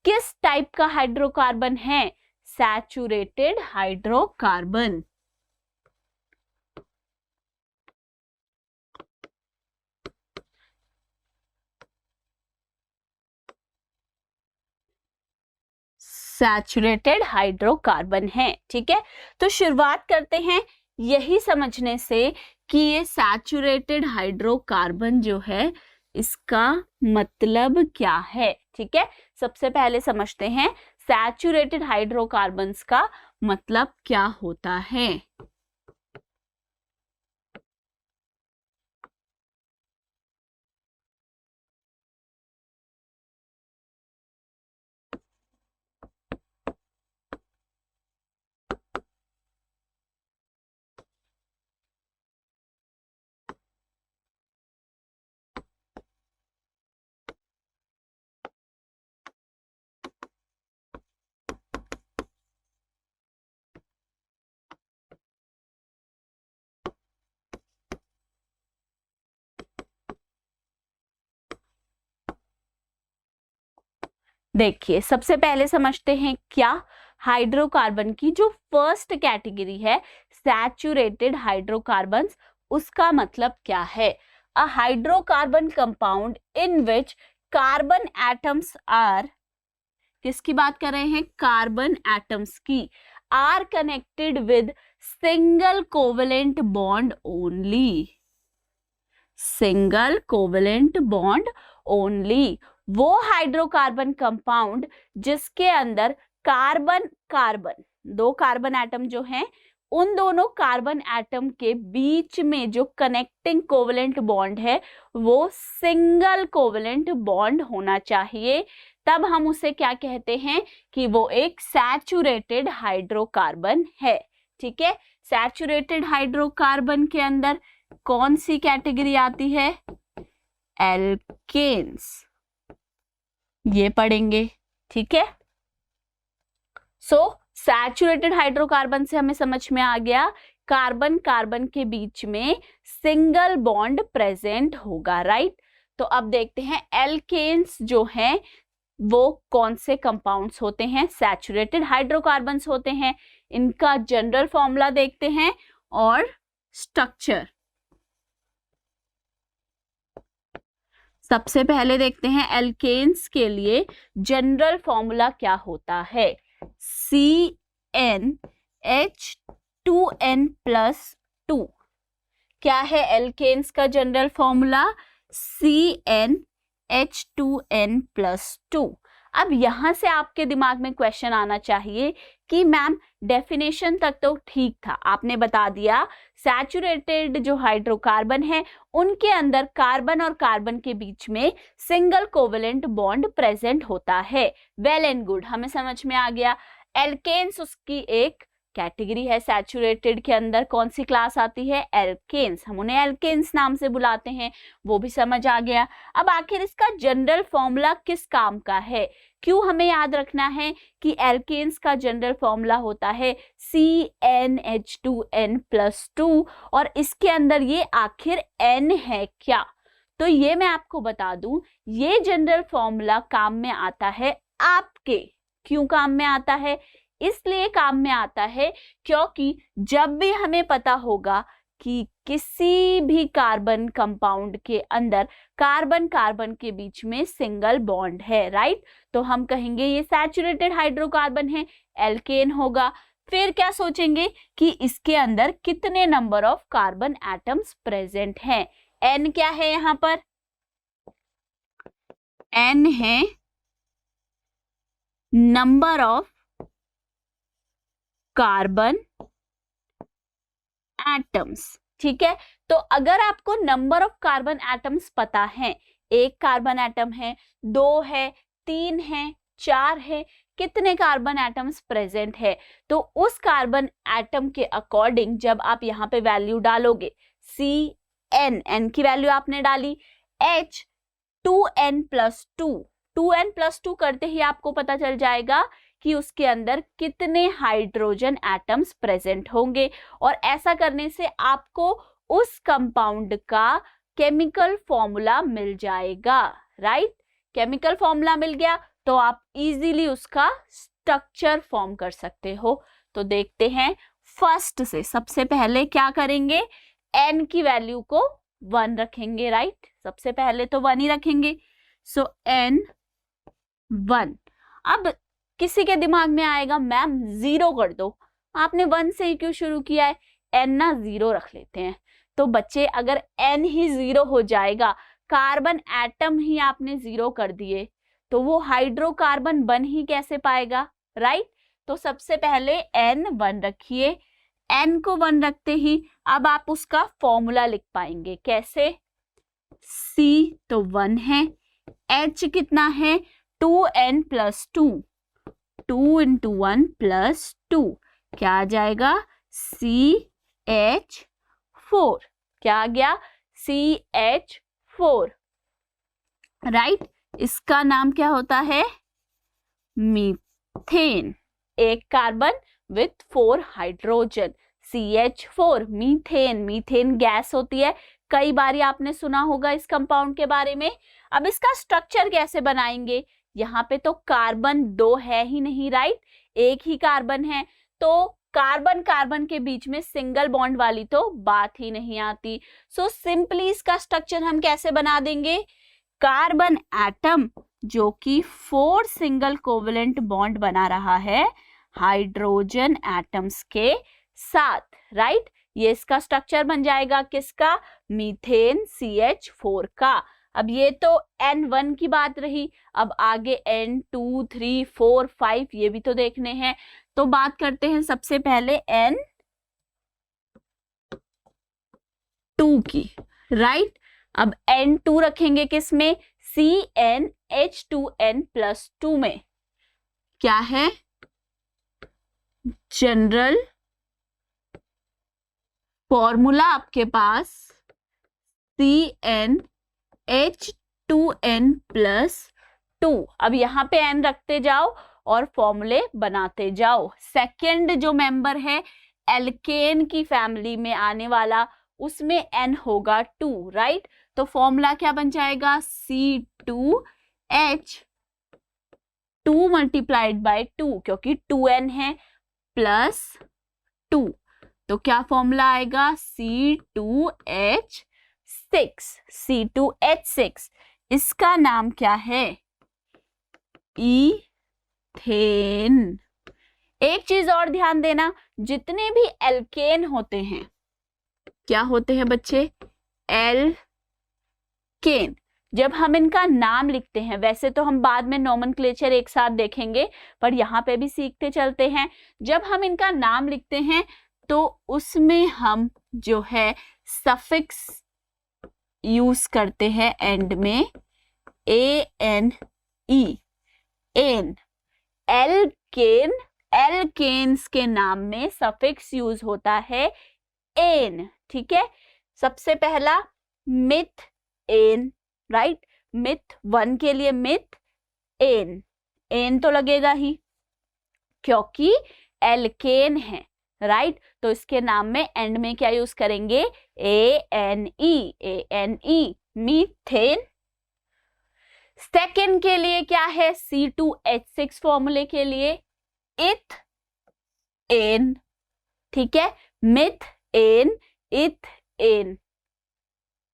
किस टाइप का हाइड्रोकार्बन है, सैचुरेटेड हाइड्रोकार्बन। सैचुरेटेड हाइड्रोकार्बन है, ठीक है। तो शुरुआत करते हैं यही समझने से कि ये सैचुरेटेड हाइड्रोकार्बन जो है इसका मतलब क्या है, ठीक है। सबसे पहले समझते हैं सैचुरेटेड हाइड्रोकार्बन्स का मतलब क्या होता है। देखिए सबसे पहले समझते हैं क्या हाइड्रोकार्बन की जो फर्स्ट कैटेगरी है सैचुरेटेड हाइड्रोकार्बन्स, उसका मतलब क्या है। A hydrocarbon compound in which carbon atoms are, किसकी बात कर रहे हैं, कार्बन एटम्स की, are connected with single covalent bond only, single covalent bond only. वो हाइड्रोकार्बन कंपाउंड जिसके अंदर कार्बन कार्बन, दो कार्बन एटम जो हैं उन दोनों कार्बन एटम के बीच में जो कनेक्टिंग कोवेलेंट बॉन्ड है वो सिंगल कोवेलेंट बॉन्ड होना चाहिए, तब हम उसे क्या कहते हैं कि वो एक सैचुरेटेड हाइड्रोकार्बन है, ठीक है। सैचुरेटेड हाइड्रोकार्बन के अंदर कौन सी कैटेगरी आती है, एल्केन्स, ये पढ़ेंगे, ठीक है। सो सैचुरेटेड हाइड्रोकार्बन से हमें समझ में आ गया कार्बन कार्बन के बीच में सिंगल बॉन्ड प्रेजेंट होगा, राइट। तो अब देखते हैं एल्केन्स जो हैं वो कौन से कंपाउंड्स होते हैं, सैचुरेटेड हाइड्रोकार्बन्स होते हैं। इनका जनरल फॉर्मूला देखते हैं और स्ट्रक्चर। सबसे पहले देखते हैं एल्केन्स के लिए जनरल फॉर्मूला क्या होता है, CnH2n+2। क्या है एल्केन्स का जनरल फॉर्मूला, CnH2n+2। अब यहां से आपके दिमाग में क्वेश्चन आना चाहिए कि मैम डेफिनेशन तक तो ठीक था, आपने बता दिया सैचुरेटेड जो हाइड्रोकार्बन है उनके अंदर कार्बन और कार्बन के बीच में सिंगल कोवेलेंट बॉन्ड प्रेजेंट होता है, वेल एंड गुड, हमें समझ में आ गया। एल्केन्स उसकी एक कैटेगरी है, सैचुरेटेड के अंदर कौन सी क्लास आती है, एल्केन्स, हम उन्हें एल्केन्स नाम से बुलाते हैं, वो भी समझ आ गया। अब आखिर इसका जनरल फॉर्मूला किस काम का है, क्यों हमें याद रखना है कि एल्केन्स का जनरल फॉर्मूला होता है CnH2n+2 और इसके अंदर ये आखिर n है क्या, तो ये मैं आपको बता दूं, ये जनरल फॉर्मूला काम में आता है आपके, क्यों काम में आता है, इसलिए काम में आता है क्योंकि जब भी हमें पता होगा कि किसी भी कार्बन कंपाउंड के अंदर कार्बन कार्बन के बीच में सिंगल बॉन्ड है, राइट, तो हम कहेंगे ये सैचुरेटेड हाइड्रोकार्बन है, एल्केन होगा। फिर क्या सोचेंगे कि इसके अंदर कितने number of carbon atoms present हैं, n क्या है यहां पर, n है नंबर ऑफ कार्बन एटम्स, ठीक है। तो अगर आपको नंबर ऑफ कार्बन एटम्स पता है, एक कार्बन एटम है, 2 है, 3 है, 4 है, कितने कार्बन एटम्स प्रेजेंट है, तो उस कार्बन एटम के अकॉर्डिंग जब आप यहाँ पे वैल्यू डालोगे CN, N की वैल्यू आपने डाली, H 2N+2, 2N+2 करते ही आपको पता चल जाएगा कि उसके अंदर कितने हाइड्रोजन एटम्स प्रेजेंट होंगे, और ऐसा करने से आपको उस कंपाउंड का केमिकल फॉर्मूला मिल जाएगा, राइट। केमिकल फॉर्मूला मिल गया तो आप इजीली उसका स्ट्रक्चर फॉर्म कर सकते हो। तो देखते हैं, फर्स्ट से सबसे पहले क्या करेंगे, N की वैल्यू को 1 रखेंगे, राइट। सबसे पहले तो 1 ही रखेंगे, सो N 1। अब किसी के दिमाग में आएगा मैम 0 कर दो, आपने 1 से ही क्यों शुरू किया है, N ना 0 रख लेते हैं। तो बच्चे अगर N ही 0 हो जाएगा, कार्बन एटम ही आपने 0 कर दिए, तो वो हाइड्रोकार्बन बन ही कैसे पाएगा, राइट। तो सबसे पहले N 1 रखिए, N को 1 रखते ही अब आप उसका फॉर्मूला लिख पाएंगे, कैसे, C तो 1 है, H कितना है 2N+2, 2 × 1 + 2 क्या आ जाएगा, CH4, क्या आ गया, CH4, राइट। इसका नाम क्या होता है, मीथेन, एक carbon with 4 hydrogen, CH4, methane. Methane gas होती है, कई बार आपने सुना होगा इस कंपाउंड के बारे में। अब इसका स्ट्रक्चर कैसे बनाएंगे, यहाँ पे तो कार्बन 2 है ही नहीं, राइट, एक ही कार्बन है, तो कार्बन कार्बन के बीच में सिंगल बॉन्ड वाली तो बात ही नहीं आती। सो सिंपली इसका स्ट्रक्चर हम कैसे बना देंगे, कार्बन एटम जो कि 4 सिंगल कोवेलेंट बॉन्ड बना रहा है हाइड्रोजन एटम्स के साथ, राइट। ये इसका स्ट्रक्चर बन जाएगा किसका, मीथेन CH4 का। अब ये तो N1 की बात रही, अब आगे N2, 3, 4, 5 ये भी तो देखने हैं। तो बात करते हैं सबसे पहले N2 की, राइट। अब N2 रखेंगे किसमें, CnH2n+2 में, क्या है, जनरल फॉर्मूला आपके पास CnH2n+2। अब यहाँ पे N रखते जाओ और फॉर्मूले बनाते जाओ। सेकंड जो मेंबर है एल्केन की फैमिली में आने वाला, उसमें N होगा 2, राइट। तो फॉर्मूला क्या बन जाएगा, C2H 2 × 2 क्योंकि 2N है +2, तो क्या फॉर्मूला आएगा, C2H6। इसका नाम क्या है, ईथेन। एक चीज और ध्यान देना, जितने भी एल्केन होते हैं, क्या होते हैं बच्चे, एल्केन। जब हम इनका नाम लिखते हैं, वैसे तो हम बाद में नोमेनक्लेचर एक साथ देखेंगे, पर यहाँ पे भी सीखते चलते हैं। जब हम इनका नाम लिखते हैं तो उसमें हम जो है सफिक्स यूज करते हैं एंड में, ANE, एन। एल्केन, एल्केन्स के नाम में सफिक्स यूज होता है एन, ठीक है। सबसे पहला मिथ एन, राइट, मिथ 1 के लिए मिथ एन, एन तो लगेगा ही क्योंकि एल्केन है, राइट। तो इसके नाम में एंड में क्या यूज करेंगे, ANE, ANE, मीथेन। सेकेंड के लिए क्या है, C2H6 फॉर्मूले के लिए इथ एन, ठीक है, मिथ एन, इथ एन।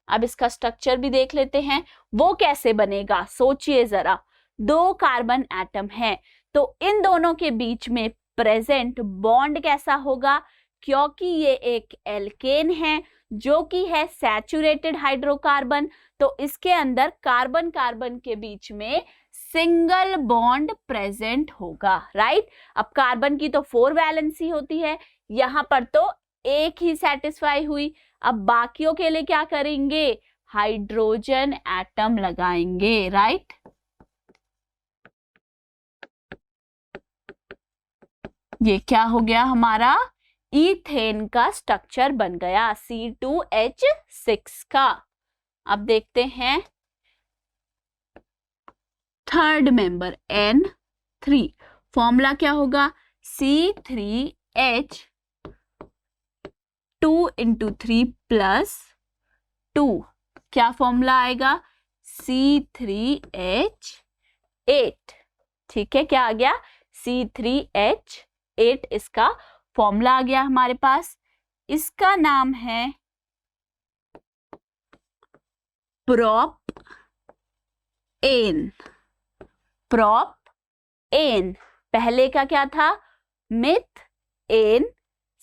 अब इसका स्ट्रक्चर भी देख लेते हैं, वो कैसे बनेगा, सोचिए जरा। 2 कार्बन एटम है, तो इन दोनों के बीच में प्रेजेंट बॉन्ड कैसा होगा, क्योंकि ये एक एल्केन है जो कि है सैचुरेटेड हाइड्रोकार्बन, तो इसके अंदर कार्बन कार्बन के बीच में सिंगल बॉन्ड प्रेजेंट होगा, राइट। अब कार्बन की तो 4 वैलेंसी होती है, यहां पर तो एक ही सेटिस्फाई हुई। अब बाकियों के लिए क्या करेंगे, हाइड्रोजन एटम लगाएंगे, राइट। ये क्या हो गया हमारा इथेन का स्ट्रक्चर बन गया C2H6 का। अब देखते हैं थर्ड मेंबर N3। फॉर्मूला क्या होगा? C3H 2 into 3 plus 2। क्या फॉर्मूला आएगा? C3H8। ठीक है, क्या आ गया? C3H8 इसका फॉर्मूला आ गया हमारे पास। इसका नाम है प्रोपेन। प्रोपेन। पहले का क्या था? मिथेन।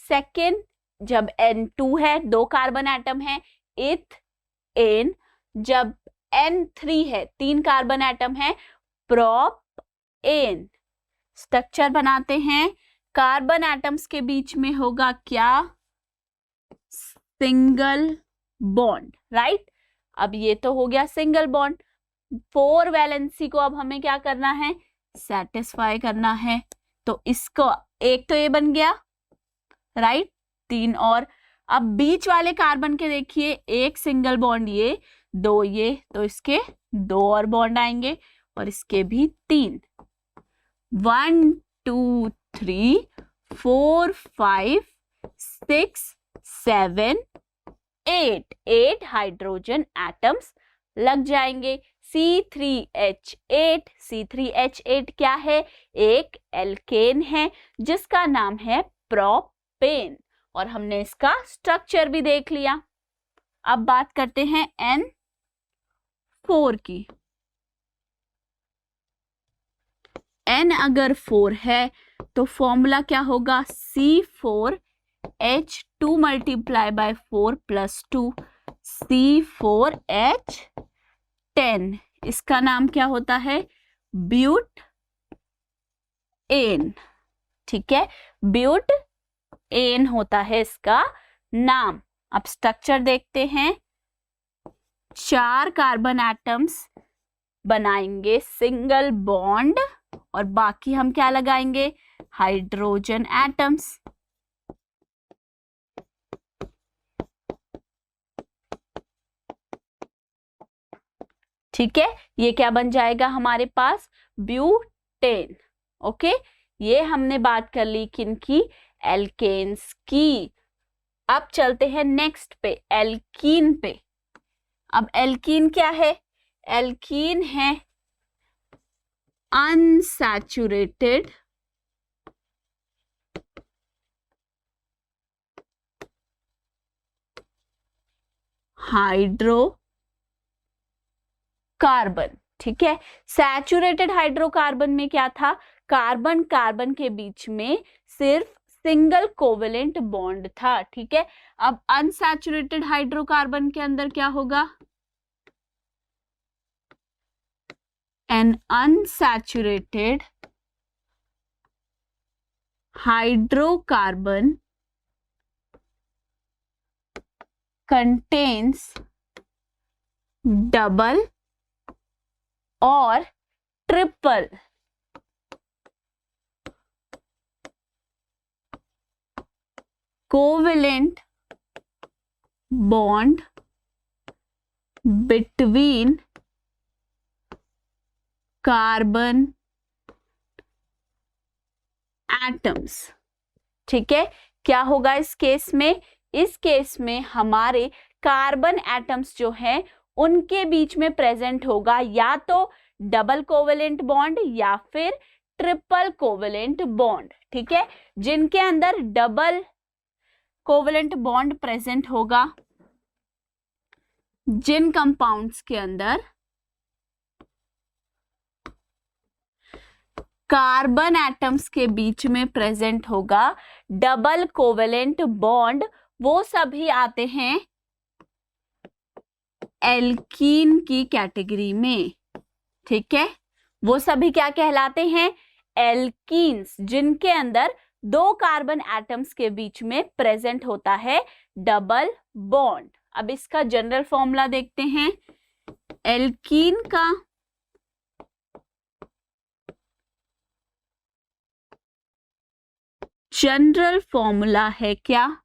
सेकेंड, जब N2 है, 2 कार्बन एटम है, इथेन। जब N3 है, 3 कार्बन एटम है, प्रोपेन। स्ट्रक्चर बनाते हैं। कार्बन एटम्स के बीच में होगा क्या? Single bond, right. अब ये तो हो गया सिंगल बॉन्ड। 4 वैलेंसी को अब हमें क्या करना है? सेटिस्फाई करना है। तो इसको एक तो ये बन गया, राइट। 3 और। अब बीच वाले कार्बन के देखिए, एक सिंगल बॉन्ड ये, 2 ये, तो इसके 2 और बॉन्ड आएंगे और इसके भी 3। 1 2 3 4 5 6 7 8 हाइड्रोजन एटम्स लग जाएंगे। C3H8। C3H8 क्या है? एक एल्केन है जिसका नाम है प्रोपेन, और हमने इसका स्ट्रक्चर भी देख लिया। अब बात करते हैं N4 की। N अगर 4 है तो फॉर्मूला क्या होगा? C4H2 multiply by 4 plus 2, C4H10। इसका नाम क्या होता है? ब्यूटेन। ठीक है, ब्यूटेन होता है इसका नाम। अब स्ट्रक्चर देखते हैं। 4 कार्बन एटम्स बनाएंगे सिंगल बॉन्ड, और बाकी हम क्या लगाएंगे? Hydrogen atoms. ठीक है, ये क्या बन जाएगा हमारे पास? ब्यूटेन। ओके, ये हमने बात कर ली किनकी? एल्केन्स की। अब चलते हैं नेक्स्ट पे, एल्कीन पे। अब एल्कीन क्या है? एल्कीन है अनसैचुरेटेड हाइड्रोकार्बन। ठीक है, सैचुरेटेड हाइड्रोकार्बन में क्या था? कार्बन कार्बन के बीच में सिर्फ सिंगल कोवेलेंट बॉन्ड था। ठीक है, अब अनसैचुरेटेड हाइड्रोकार्बन के अंदर क्या होगा? An unsaturated hydrocarbon contains double और triple covalent bond between carbon atoms. ठीक है, क्या होगा इस केस में? इस केस में हमारे कार्बन एटम्स जो हैं उनके बीच में प्रेजेंट होगा या तो डबल कोवेलेंट बॉन्ड या फिर ट्रिपल कोवेलेंट बॉन्ड। ठीक है, जिनके अंदर डबल कोवेलेंट बॉन्ड प्रेजेंट होगा, जिन कंपाउंड्स के अंदर कार्बन एटम्स के बीच में प्रेजेंट होगा डबल कोवेलेंट बॉन्ड, वो सभी आते हैं एल्कीन की कैटेगरी में। ठीक है, वो सभी क्या कहलाते हैं? एल्कीन्स, जिनके अंदर 2 कार्बन एटम्स के बीच में प्रेजेंट होता है डबल बॉन्ड। अब इसका जनरल फॉर्मूला देखते हैं। एल्कीन का जनरल फॉर्मूला है क्या?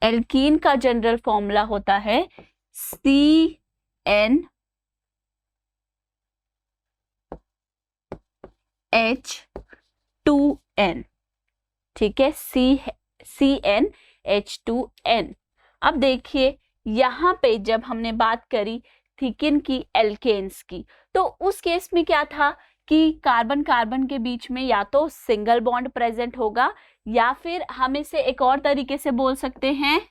एल्कीन का जनरल फॉर्मूला होता है CnH2n। ठीक है, CnH2n। अब देखिए यहाँ पे जब हमने बात करी थिकिन की, एल्केन्स की, तो उस केस में क्या था कि कार्बन कार्बन के बीच में या तो सिंगल बॉन्ड प्रेजेंट होगा या फिर हम इसे एक और तरीके से बोल सकते हैं,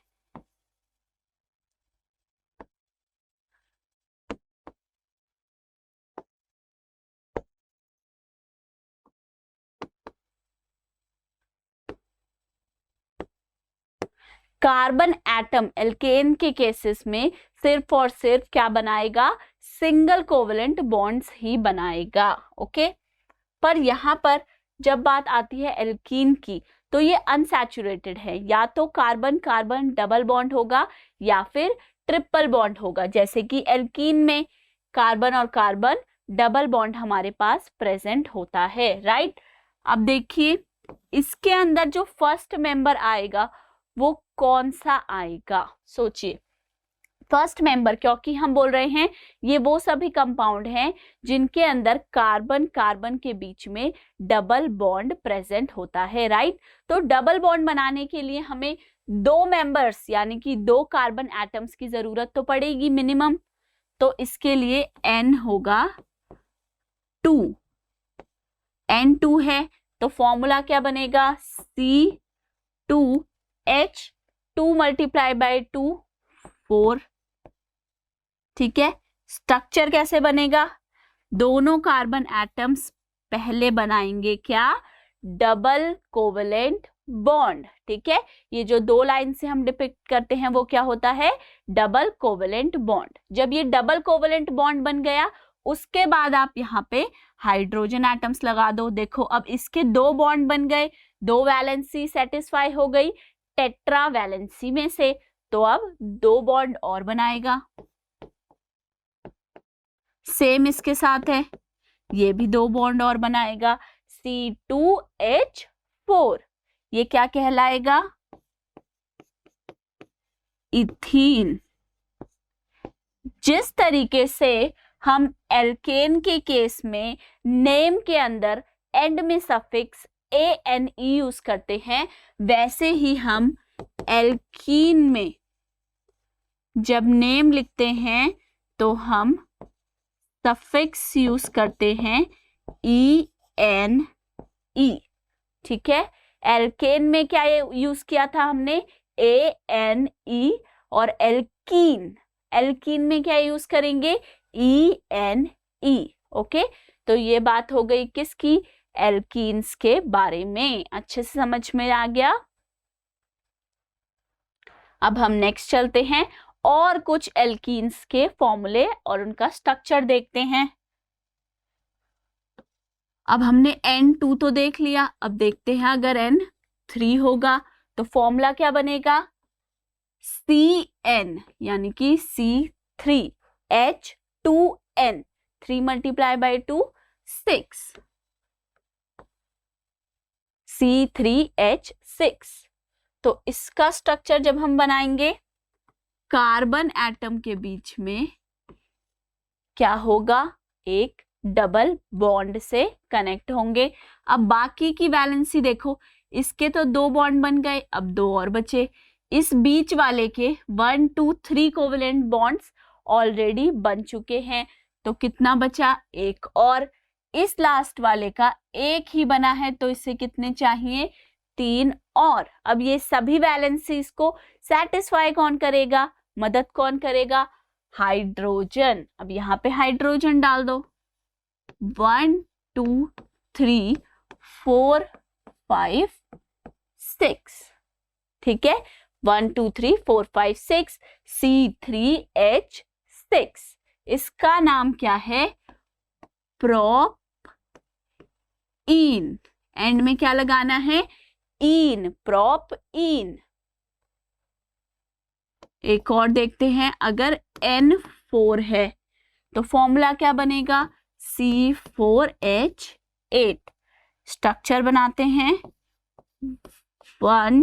कार्बन एटम एल्केन के केसेस में सिर्फ और सिर्फ क्या बनाएगा, सिंगल कोवेलेंट बॉन्ड्स ही बनाएगा। ओके, पर यहाँ पर जब बात आती है एल्कीन की, तो ये अनसैचुरेटेड है, या तो कार्बन कार्बन डबल बॉन्ड होगा या फिर ट्रिपल बॉन्ड होगा, जैसे कि एल्कीन में कार्बन और कार्बन डबल बॉन्ड हमारे पास प्रेजेंट होता है, राइट। अब देखिए इसके अंदर जो फर्स्ट मेंबर आएगा वो कौन सा आएगा, सोचिए। फर्स्ट मेंबर, क्योंकि हम बोल रहे हैं ये वो सभी कंपाउंड हैं जिनके अंदर कार्बन कार्बन के बीच में डबल बॉन्ड प्रेजेंट होता है, राइट। तो डबल बॉन्ड बनाने के लिए हमें दो मेंबर्स यानी कि दो कार्बन एटम्स की जरूरत तो पड़ेगी मिनिमम। तो इसके लिए N होगा 2, N2 है तो फॉर्मूला क्या बनेगा, C2H, 2 मल्टीप्लाई बाय 2 4। ठीक है, स्ट्रक्चर कैसे बनेगा, दोनों कार्बन एटम्स पहले बनाएंगे क्या, डबल कोवेलेंट बॉन्ड। ठीक है, ये जो दो लाइन से हम डिपिक्ट करते हैं वो क्या होता है, डबल कोवेलेंट बॉन्ड। जब ये डबल कोवेलेंट बॉन्ड बन गया उसके बाद आप यहाँ पे हाइड्रोजन एटम्स लगा दो। देखो अब इसके दो बॉन्ड बन गए, दो वैलेंसी सेटिस्फाई हो गई टेट्रा वैलेंसी में से, तो अब दो बॉन्ड और बनाएगा। सेम इसके साथ है, ये भी दो बॉन्ड और बनाएगा, C2H4। ये क्या कहलाएगा, इथीन। जिस तरीके से हम एल्केन के केस में नेम के अंदर एंड में सफिक्स ANE यूज करते हैं, वैसे ही हम एल्कीन में जब नेम लिखते हैं तो हम सफिक्स यूज करते हैं ENE। ठीक है, एल्केन में क्या यूज किया था हमने, ANE, और एल्कीन, एल्कीन में क्या यूज करेंगे, ENE। ओके, तो ये बात हो गई किसकी, एल्कीन्स के बारे में। अच्छे से समझ में आ गया। अब हम नेक्स्ट चलते हैं और कुछ एल्कीन्स के फॉर्मूले और उनका स्ट्रक्चर देखते हैं। अब हमने N2 तो देख लिया, अब देखते हैं अगर N3 होगा तो फॉर्मूला क्या बनेगा, CN यानी कि C3H2N, 3 मल्टीप्लाई बाय 2 6, C3H6। तो इसका स्ट्रक्चर जब हम बनाएंगे, कार्बन एटम के बीच में क्या होगा, एक डबल बॉन्ड से कनेक्ट होंगे। अब बाकी की वैलेंसी देखो, इसके तो दो बॉन्ड बन गए, अब दो और बचे। इस बीच वाले के 1 2 3 कोवेलेंट बॉन्ड्स ऑलरेडी बन चुके हैं, तो कितना बचा, एक और। इस लास्ट वाले का एक ही बना है तो इससे कितने चाहिए, 3 और। अब ये सभी वैलेंसीज को सेटिस्फाई कौन करेगा, मदद कौन करेगा, हाइड्रोजन। अब यहाँ पे हाइड्रोजन डाल दो, 1 2 3 4 5 6। ठीक है, 1 2 3 4 5 6, C3H6। इसका नाम क्या है, प्रोपीन। एंड में क्या लगाना है, इन, प्रोपीन। एक और देखते हैं, अगर N4 है तो फॉर्मूला क्या बनेगा, C4H8, स्ट्रक्चर बनाते हैं 1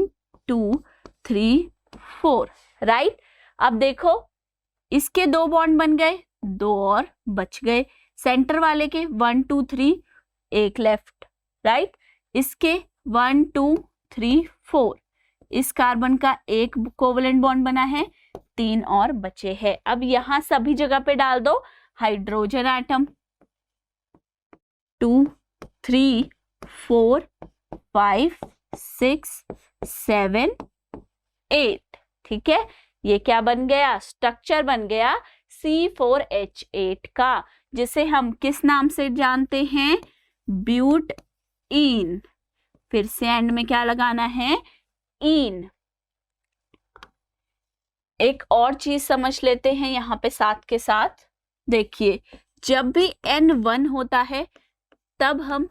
2 3 4, राइट। अब देखो इसके 2 बॉन्ड बन गए, 2 और बच गए, सेंटर वाले के 1 2 3, एक लेफ्ट, राइट। इसके 1 2 3 4, इस कार्बन का एक कोवलेंट बॉन्ड बना है, 3 और बचे हैं। अब यहां सभी जगह पे डाल दो हाइड्रोजन एटम, 2 3 4 5 6 7 8, ठीक है। ये क्या बन गया, स्ट्रक्चर बन गया C4H8 का, जिसे हम किस नाम से जानते हैं, ब्यूटईन। फिर से एंड में क्या लगाना है, ईन। एक और चीज समझ लेते हैं यहाँ पे साथ के साथ, देखिए जब भी N1 होता है तब हम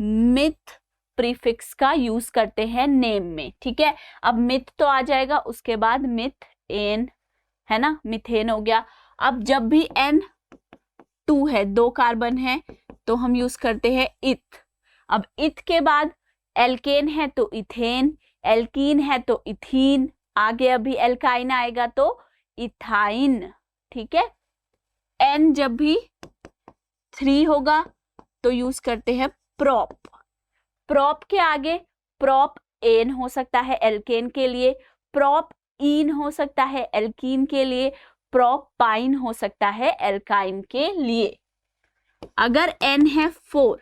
मिथ प्रीफिक्स का यूज करते हैं नेम में, ठीक है। अब मिथ तो आ जाएगा, उसके बाद मिथ एन, है ना, मिथेन हो गया। अब जब भी N2 है, 2 कार्बन है, तो हम यूज करते हैं इथ। अब इथ के बाद एल्केन है तो इथेन, एल्कीन है तो इथीन, आगे अभी एल्काइन आएगा तो इथाइन, ठीक है। N जब भी 3 होगा तो यूज करते हैं प्रोप। प्रोप के आगे प्रोप एन हो सकता है एल्केन के लिए, प्रोप ईन हो सकता है एल्कीन के लिए, प्रोपाइन हो सकता है एल्काइन के लिए। अगर N है 4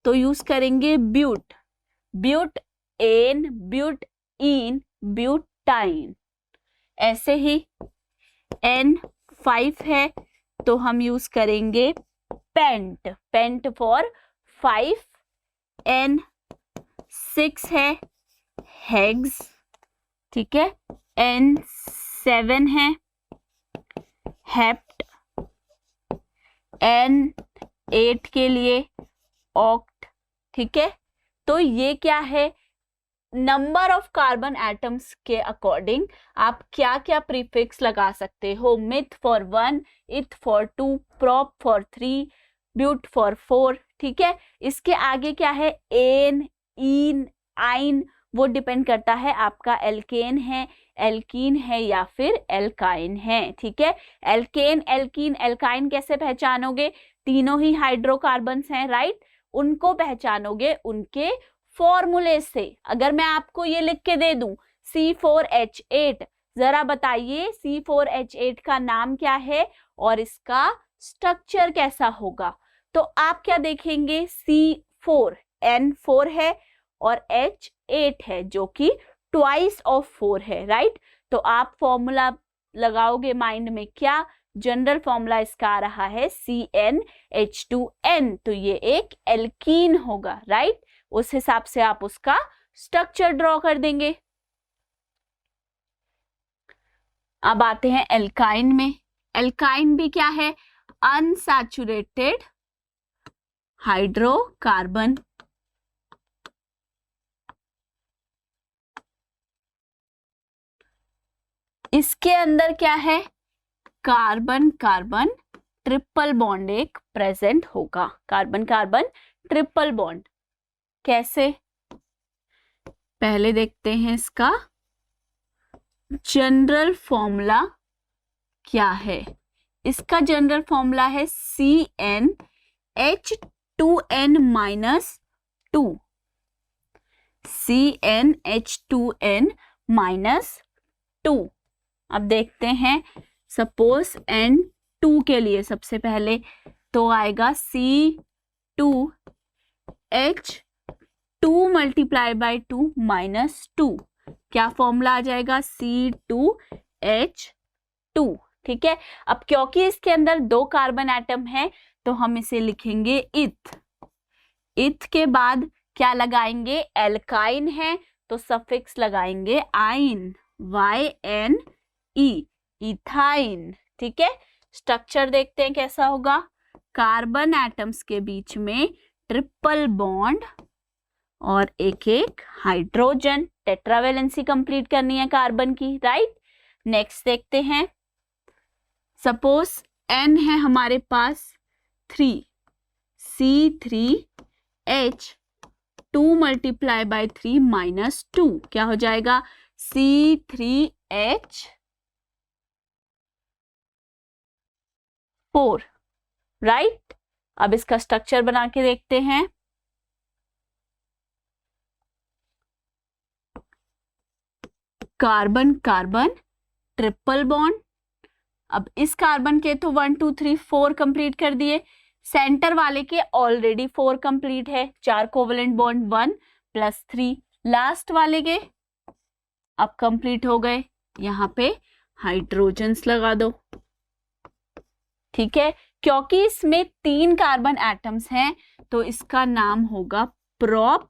तो यूज करेंगे ब्यूट, ब्यूट एन, ब्यूट ईन, ब्यूटाइन। ऐसे ही N5 है तो हम यूज करेंगे पेंट, पेंट फॉर 5। N6 है हेग्स, ठीक है। N7 है हेप्ट, N8 के लिए ऑक्ट, ठीक है। तो ये क्या है, नंबर ऑफ कार्बन एटम्स के अकॉर्डिंग आप क्या क्या प्रीफिक्स लगा सकते हो, myth for 1, eth for 2, prop for 3, but for 4, ठीक है। इसके आगे क्या है, एन, ईन, आइन, वो डिपेंड करता है आपका एल्केन है, एल्कीन है या फिर एल्काइन है, ठीक है। एल्केन, एल्कीन, एल्काइन कैसे पहचानोगे, तीनों ही हाइड्रोकार्बन्स हैं, राइट। उनको पहचानोगे उनके फॉर्मूले से। अगर मैं आपको ये लिख के दे दूं C4H8, जरा बताइए C4H8 का नाम क्या है और इसका स्ट्रक्चर कैसा होगा, तो आप क्या देखेंगे, C4, N4 है और H8 है जो कि ट्वाइस ऑफ 4 है, राइट। तो आप फॉर्मूला लगाओगे माइंड में, क्या जनरल फॉर्मूला इसका आ रहा है CnH2n, तो ये एक एल्कीन होगा, राइट। उस हिसाब से आप उसका स्ट्रक्चर ड्रॉ कर देंगे। अब आते हैं एल्काइन में। एल्काइन भी क्या है, अनसैचुरेटेड हाइड्रोकार्बन। इसके अंदर क्या है, कार्बन कार्बन ट्रिपल बॉन्ड एक प्रेजेंट होगा, कार्बन कार्बन ट्रिपल बॉन्ड। कैसे, पहले देखते हैं इसका जनरल फॉर्मूला क्या है। इसका जनरल फॉर्मूला है CnH2n-2, CnH2n-2। अब देखते हैं, सपोज N2 के लिए सबसे पहले तो आएगा C2H2 मल्टीप्लाई बाई 2 माइनस 2, क्या फॉर्मूला आ जाएगा, C2H2, ठीक है। अब क्योंकि इसके अंदर 2 कार्बन एटम है तो हम इसे लिखेंगे इथ। इथ के बाद क्या लगाएंगे, एल्काइन है तो सफिक्स लगाएंगे आइन, YNE, इथाइन, ठीक है। स्ट्रक्चर देखते हैं कैसा होगा, कार्बन एटम्स के बीच में ट्रिपल बॉन्ड और एक एक हाइड्रोजन, टेट्रावेलेंसी कंप्लीट करनी है कार्बन की, राइट। नेक्स्ट देखते हैं, सपोज N है हमारे पास 3, C3H 2 मल्टीप्लाई बाय 3 माइनस 2 क्या हो जाएगा C3H4 राइट। अब इसका स्ट्रक्चर बना के देखते हैं। Carbon carbon triple bond. अब इस कार्बन के तो 1 2 3 4 कंप्लीट कर दिए, सेंटर वाले के ऑलरेडी 4 कंप्लीट है, 4 कोवेलेंट बॉन्ड 1 + 3, लास्ट वाले के अब कंप्लीट हो गए। यहाँ पे हाइड्रोजन्स लगा दो, ठीक है, क्योंकि इसमें 3 कार्बन एटम्स हैं तो इसका नाम होगा प्रोप,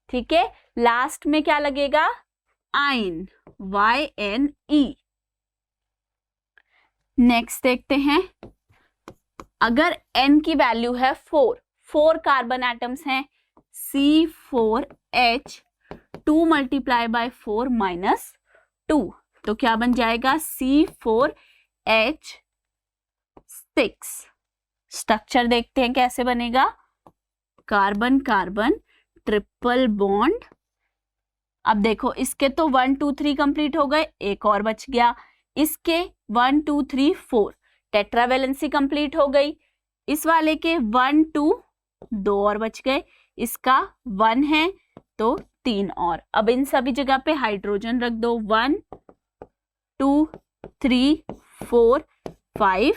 ठीक है। लास्ट में क्या लगेगा आइन, YNE। नेक्स्ट देखते हैं, अगर N की वैल्यू है 4 कार्बन एटम्स हैं, C4H 2 मल्टीप्लाई बाय 4 माइनस 2 तो क्या बन जाएगा C4H6। स्ट्रक्चर देखते हैं कैसे बनेगा, कार्बन कार्बन ट्रिपल बॉन्ड। अब देखो इसके तो 1 2 3 कंप्लीट हो गए, एक और बच गया, इसके 1 2 3 4 टेट्रावैलेंसी कंप्लीट हो गई, इस वाले के 1 2 2 और बच गए, इसका 1 है तो 3 और। अब इन सभी जगह पे हाइड्रोजन रख दो, 1 2 3 4 5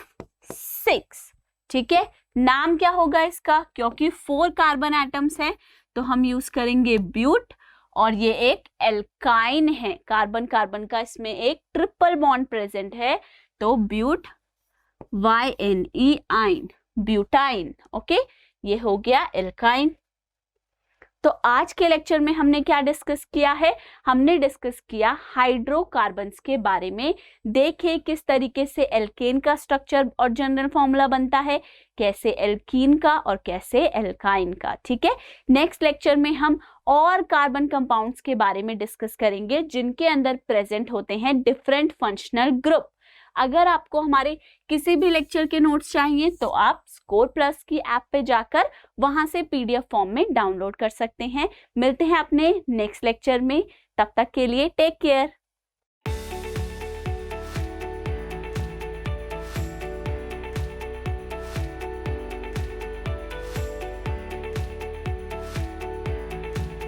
6, ठीक है। नाम क्या होगा इसका, क्योंकि 4 कार्बन एटम्स हैं तो हम यूज करेंगे ब्यूट, और ये एक एल्काइन है, कार्बन कार्बन का इसमें एक ट्रिपल बॉन्ड प्रेजेंट है तो ब्यूट, YNE आइन, ब्यूटाइन, ओके, ये हो गया एल्काइन। तो आज के लेक्चर में हमने क्या डिस्कस किया है, हमने डिस्कस किया हाइड्रोकार्बन्स के बारे में, देखे किस तरीके से एल्केन का स्ट्रक्चर और जनरल फॉर्मूला बनता है, कैसे एल्कीन का और कैसे एल्काइन का, ठीक है। नेक्स्ट लेक्चर में हम और कार्बन कंपाउंड्स के बारे में डिस्कस करेंगे जिनके अंदर प्रेजेंट होते हैं डिफरेंट फंक्शनल ग्रुप। अगर आपको हमारे किसी भी लेक्चर के नोट्स चाहिए तो आप स्कोर प्लस की ऐप पे जाकर वहां से PDF फॉर्म में डाउनलोड कर सकते हैं। मिलते हैं अपने नेक्स्ट लेक्चर में, तब तक के लिए टेक केयर।